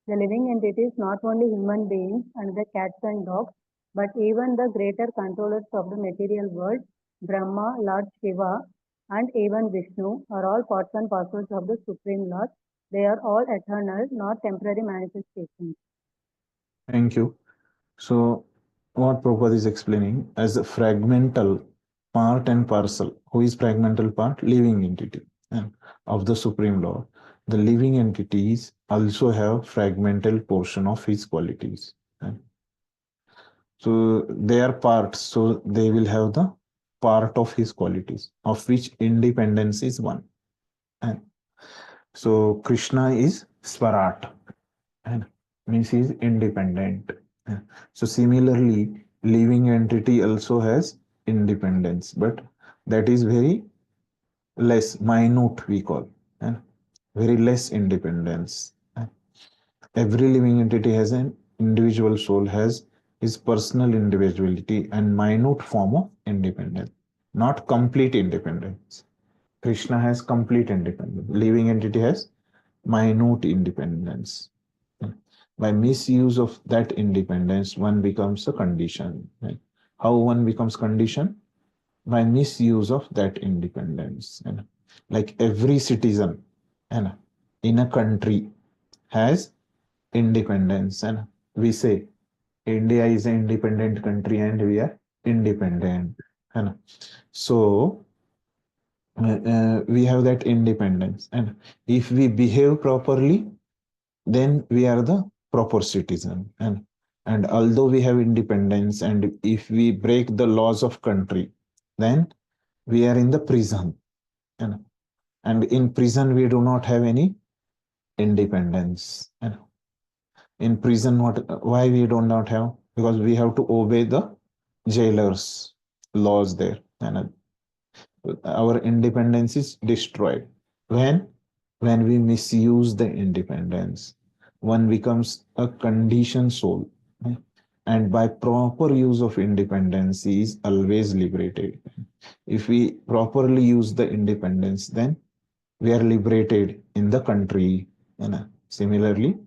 The living entities, not only human beings and the cats and dogs, but even the greater controllers of the material world, Brahma, Lord Shiva, and even Vishnu, are all parts and parcels of the Supreme Lord. They are all eternal, not temporary manifestations. Thank you. So what Prabhupada is explaining as a fragmental part and parcel. Who is fragmental part? Living entity and of the Supreme Lord. The living entities also have fragmental portion of his qualities. So they are parts, so they will have the part of his qualities, of which independence is one. And so Krishna is Swarat, and means he is independent. So similarly, living entity also has independence, but that is very less, minute we call, and very less independence. Every living entity has an individual soul, has his personal individuality and minute form of independence, not complete independence. Krishna has complete independence. Living entity has minute independence. By misuse of that independence, one becomes a condition. How one becomes condition? By misuse of that independence. Like every citizen in a country has independence, and we say India is an independent country and we are independent. So we have that independence, and if we behave properly, then we are the proper citizen. And although we have independence, and if we break the laws of country, then we are in the prison. And in prison we do not have any independence. In prison, why we do not have? Because we have to obey the jailers laws there, and our independence is destroyed when we misuse the independence. One becomes a conditioned soul, And by proper use of independence, he is always liberated. If we properly use the independence, then we are liberated in the country. And similarly,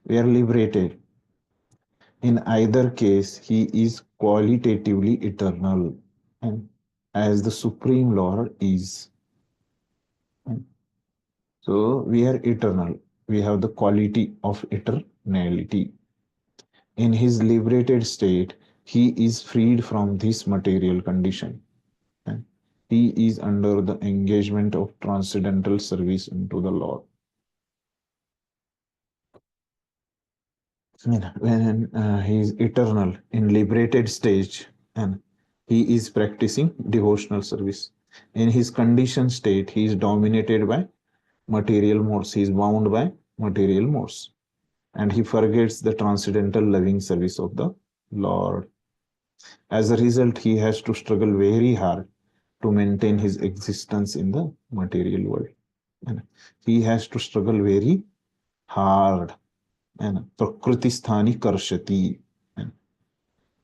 we are liberated. In either case, he is qualitatively eternal, and as the Supreme Lord is. So we are eternal. We have the quality of eternality. In his liberated state, he is freed from this material condition. And he is under the engagement of transcendental service unto the Lord. When he is eternal in liberated stage, and he is practicing devotional service. In his conditioned state, he is dominated by material modes. He is bound by material modes, and he forgets the transcendental loving service of the Lord. As a result, he has to struggle very hard to maintain his existence in the material world. And he has to struggle very hard. And prakriti sthani karshati. And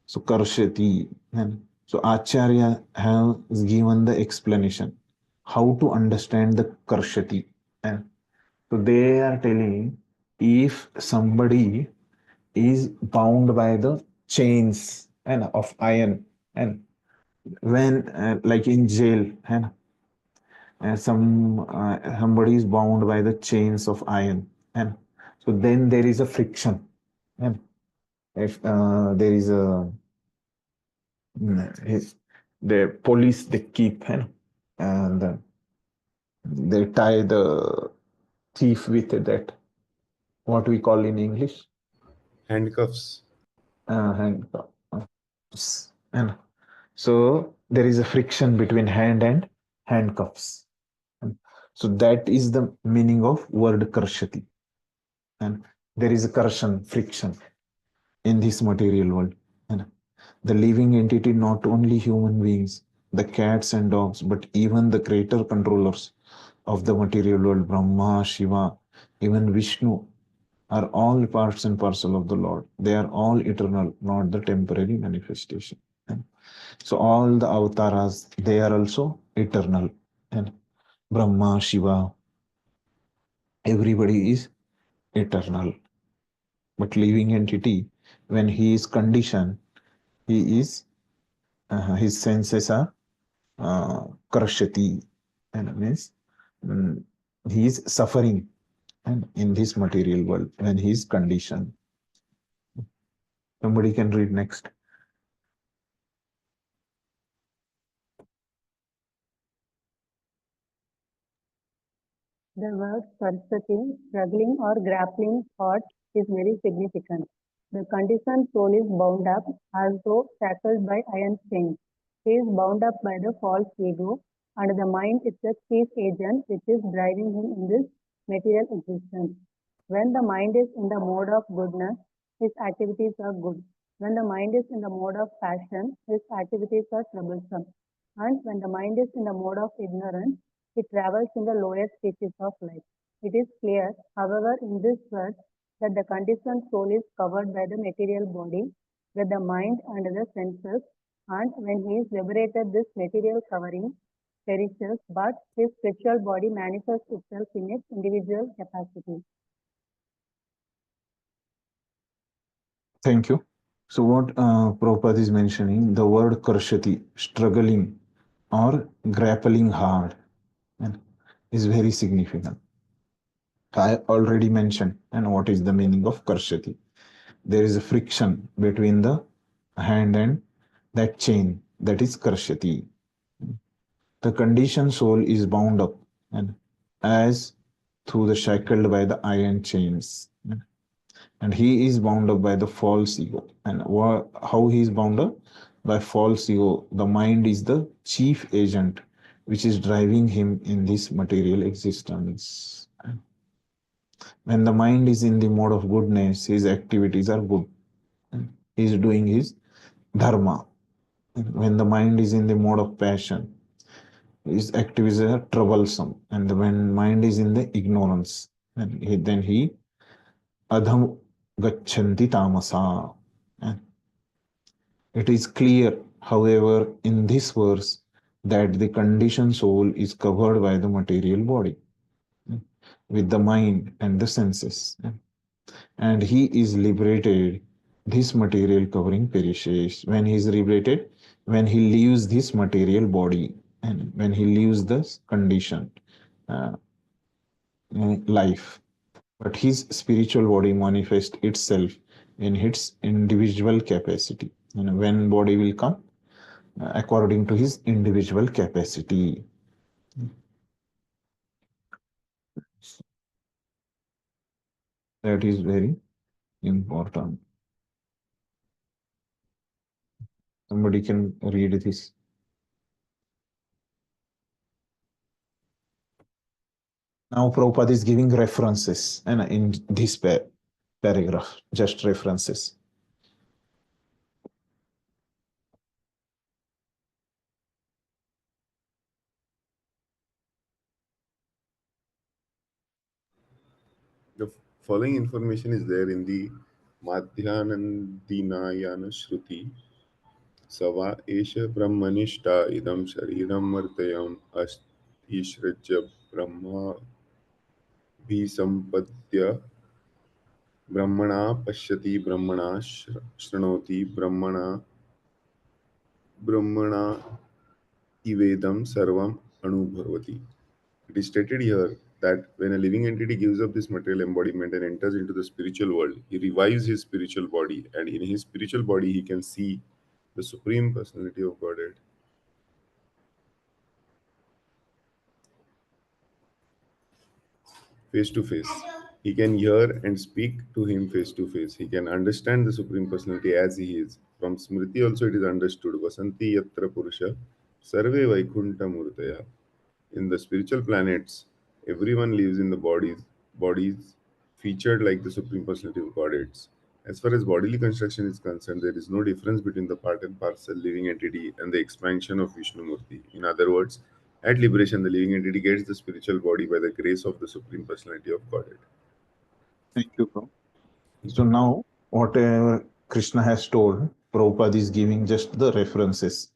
so karshati. And so Acharya has given the explanation how to understand the karshati. And so they are telling, if somebody is bound by the chains and of iron, and when like in jail, and somebody is bound by the chains of iron, and so then there is a friction, and if there is a the police, they keep, and they tie the thief with that, what we call in English, Handcuffs. handcuffs. And so there is a friction between hand and handcuffs. And so that is the meaning of word karshati. And there is a corrosion, friction in this material world. And the living entity, not only human beings, the cats and dogs, but even the greater controllers of the material world, Brahma, Shiva, even Vishnu, are all parts and parcel of the Lord. They are all eternal, not the temporary manifestation. And so all the avatars, they are also eternal. And Brahma, Shiva, everybody is eternal. But living entity, when he is conditioned, he is his senses are karshati, and means he is suffering, and in this material world when he is conditioned. Somebody can read next. The word "karshati," struggling or grappling thought, is very significant. The conditioned soul is bound up as though shackled by iron chains. He is bound up by the false ego, and the mind is the chief agent which is driving him in this material existence. When the mind is in the mode of goodness, his activities are good. When the mind is in the mode of passion, his activities are troublesome. And when the mind is in the mode of ignorance, it travels in the lower species of life. It is clear, however, in this verse that the conditioned soul is covered by the material body, with the mind and the senses, and when he is liberated, this material covering perishes, but his spiritual body manifests itself in its individual capacity. Thank you. So what Prabhupada is mentioning, the word karshati, struggling or grappling hard, and is very significant. I already mentioned, and what is the meaning of karshati? There is a friction between the hand and that chain, that is karshati. The conditioned soul is bound up, and as through the shackled by the iron chains, and he is bound up by the false ego. And how he is bound up? By false ego. The mind is the chief agent which is driving him in this material existence. When the mind is in the mode of goodness, his activities are good. He is doing his dharma. When the mind is in the mode of passion, his activities are troublesome. And when mind is in the ignorance, then he adham gachanti tamasa. It is clear, however, in this verse that the conditioned soul is covered by the material body with the mind and the senses, and he is liberated. This material covering perishes. When he is liberated, when he leaves this material body and when he leaves this conditioned uh, life, but his spiritual body manifests itself in its individual capacity. And when body will come according to his individual capacity. That is very important. Somebody can read this. Now Prabhupada is giving references and in this paragraph, just references. The following information is there in the Madhyanandinayana Shruti. Sava Esha Brahmanishta Idam Shariram Martayam Ishrajya Brahma Bhisampadya Brahmana Pashyati Brahmana Shranoti Brahmana Ivedam Sarvam Anubhavati. It is stated here that when a living entity gives up this material embodiment and enters into the spiritual world, he revives his spiritual body, and in his spiritual body, he can see the Supreme Personality of Godhead. Face to face. He can hear and speak to him face to face. He can understand the Supreme Personality as he is. From Smriti also it is understood. Vasanti yatra purusha sarve vaikunta murtaya. In the spiritual planets, everyone lives in the bodies featured like the Supreme Personality of Godheads. As far as bodily construction is concerned, there is no difference between the part and parcel living entity and the expansion of Vishnumurti. In other words, at liberation, the living entity gets the spiritual body by the grace of the Supreme Personality of Godhead. Thank you, Prabhupada. So now, whatever Krishna has told, Prabhupada is giving just the references.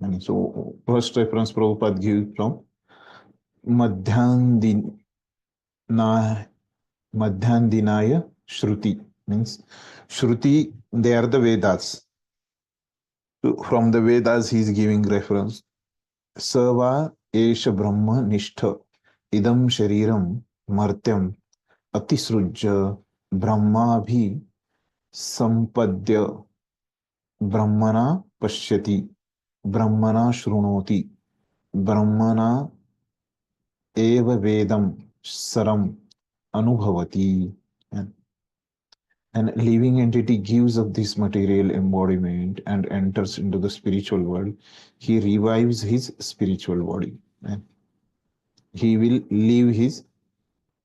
And so, first reference Prabhupada gives from Madhyandinaya Shruti. Means Shruti, they are the Vedas. So from the Vedas, he is giving reference. Sava Esha Brahma Nishtha Idam Shariram Martyam Atisrujya Brahmabhi Sampadya Brahmana Pashyati Brahmana Shrunoti Brahmana Eva Vedam Saram Anubhavati. And living entity gives up this material embodiment and enters into the spiritual world. He revives his spiritual body. And he will leave his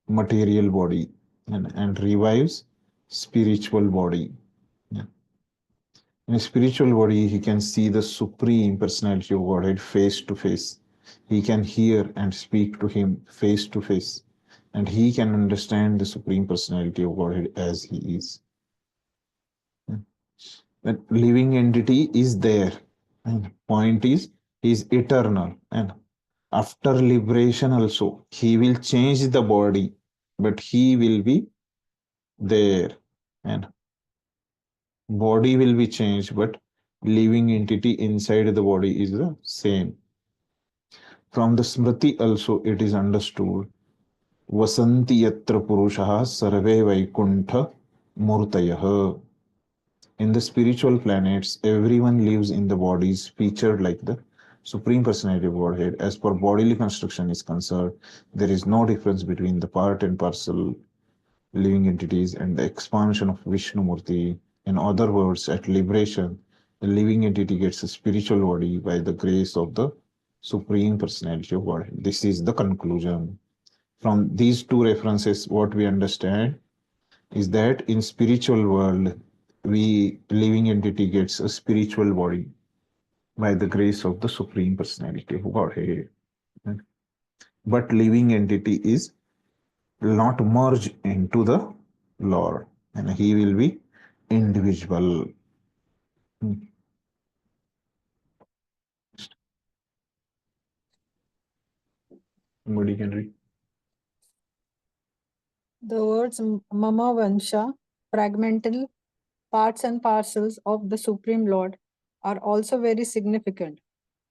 material body and revives spiritual body. In a spiritual body, he can see the Supreme Personality of Godhead face to face. He can hear and speak to him face to face. And he can understand the Supreme Personality of Godhead as he is. That living entity is there. And point is, he is eternal. And after liberation also, he will change the body, but he will be there. And body will be changed, but living entity inside the body is the same. From the Smriti also it is understood. Vasanti yatra purushaha sarve vaikuntha murtayah. In the spiritual planets, everyone lives in the bodies featured like the Supreme Personality of Godhead. As per bodily construction is concerned, there is no difference between the part and parcel living entities and the expansion of Vishnumurti. In other words, at liberation, the living entity gets a spiritual body by the grace of the Supreme Personality of Godhead. This is the conclusion. From these two references, what we understand is that in spiritual world, we living entity gets a spiritual body by the grace of the Supreme Personality of Godhead. But living entity is will not merge into the Lord, and he will be individual. Somebody can read. The words Mama Vansha, fragmental parts and parcels of the Supreme Lord, are also very significant.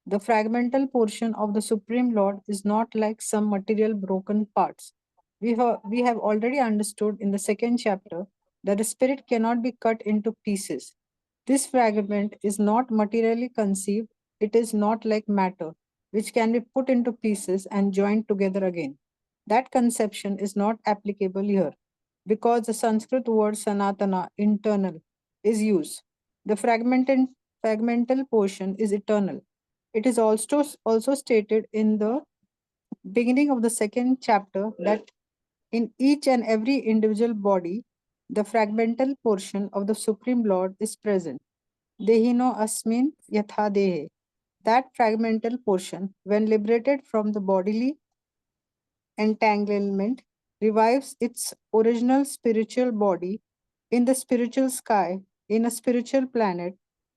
The fragmental portion of the Supreme Lord is not like some material broken parts. We have already understood in the second chapter that the spirit cannot be cut into pieces. This fragment is not materially conceived, it is not like matter, which can be put into pieces and joined together again. That conception is not applicable here because the Sanskrit word sanatana, internal, is used. The fragmental portion is eternal. It is also stated in the beginning of the second chapter that in each and every individual body, the fragmental portion of the Supreme Lord is present. Dehino asmin yatha dehe. That fragmental portion, when liberated from the bodily entanglement, revives its original spiritual body in the spiritual sky, in a spiritual planet,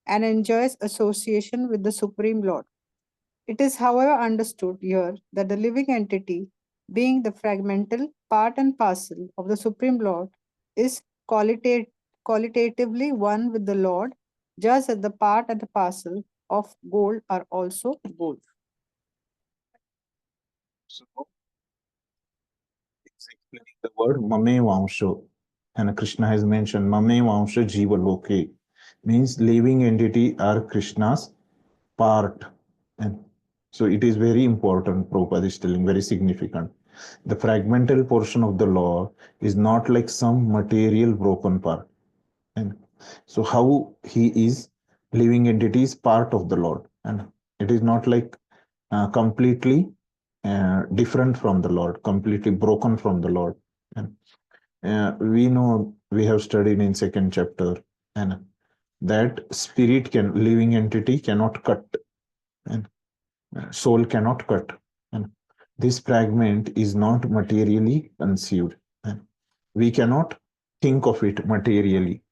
and enjoys association with the Supreme Lord. It is, however, understood here that the living entity, being the fragmental part and parcel of the Supreme Lord, is qualitatively one with the Lord, just as the part and the parcel of gold are also gold. So it's explaining the word Mame Vansho. And Krishna has mentioned Mame Vansho Jiva Loke. Means living entity are Krishna's part. And so it is very important, Prabhupada is telling, very significant. The fragmental portion of the law is not like some material broken part. And so how he is living entity is part of the Lord. And it is not like completely different from the Lord, completely broken from the Lord. And we know, we have studied in second chapter, and that spirit living entity cannot cut, and soul cannot cut. And this fragment is not materially conceived, and we cannot think of it materially.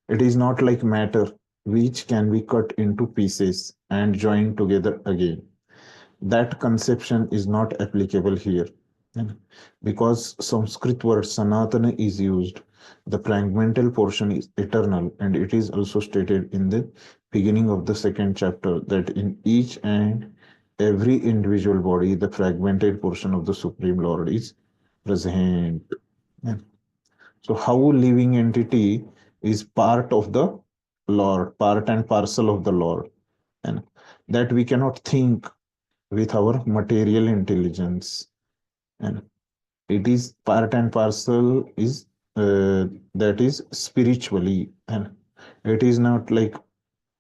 It is not like matter which can be cut into pieces and joined together again. That conception is not applicable here. And because Sanskrit word Sanatana is used, the fragmental portion is eternal, and it is also stated in the beginning of the second chapter that in each and every individual body, the fragmented portion of the Supreme Lord is present. And so how living entity is part of the Lord, part and parcel of the Lord, and that we cannot think with our material intelligence, and it is part and parcel is that is spiritually, and it is not like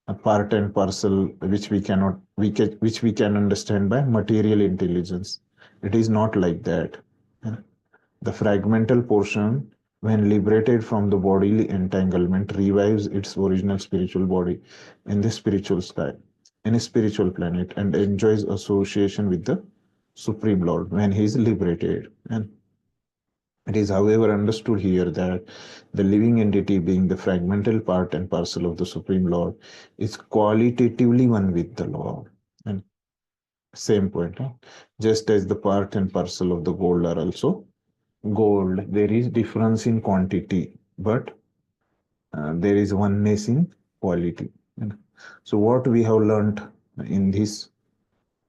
a part and parcel which which we can understand by material intelligence. It is not like that. The fragmental portion, when liberated from the bodily entanglement, revives its original spiritual body in the spiritual sky, in a spiritual planet, and enjoys association with the Supreme Lord when he is liberated. And it is, however, understood here that the living entity, being the fragmental part and parcel of the Supreme Lord, is qualitatively one with the Lord. And same point, huh? Just as the part and parcel of the gold are also gold, there is difference in quantity, but there is oneness in quality. And so what we have learned in this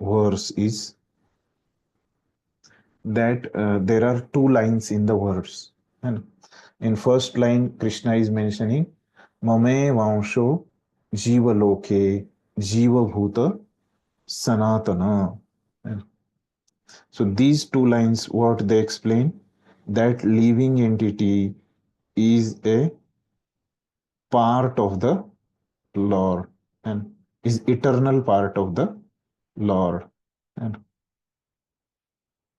verse is that there are two lines in the verse. And in first line, Krishna is mentioning Mame Vansho Jiva Loke Jiva Bhuta Sanatana. And so these two lines, what they explain, that living entity is a part of the Lord and is eternal part of the Lord. And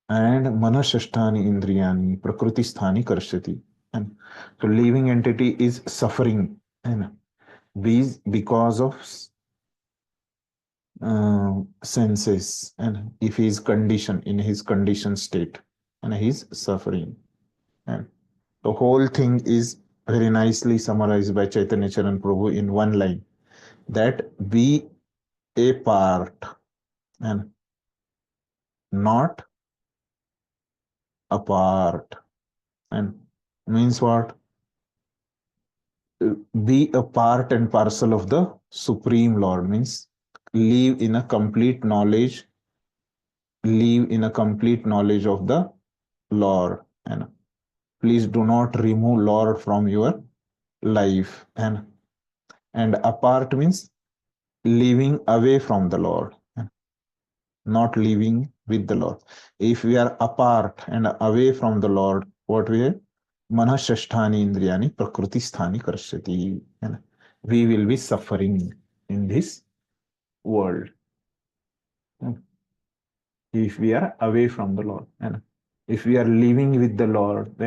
manashashtani indriyani prakriti sthani karshati. And so living entity is suffering, and because of senses, and if he is conditioned in his conditioned state, and he is suffering, and the whole thing is very nicely summarized by Chaitanya Charan Prabhu in one line, that be a part and not apart. And means what? Be a part and parcel of the Supreme Lord, means live in a complete knowledge, live in a complete knowledge of the Lord. And please do not remove Lord from your life. And apart means living away from the Lord, not living with the Lord. If we are apart and away from the Lord, what we are? Manashasthani indriyani prakriti sthani karshyati. And we will be suffering in this world if we are away from the Lord. And if we are living with the Lord, then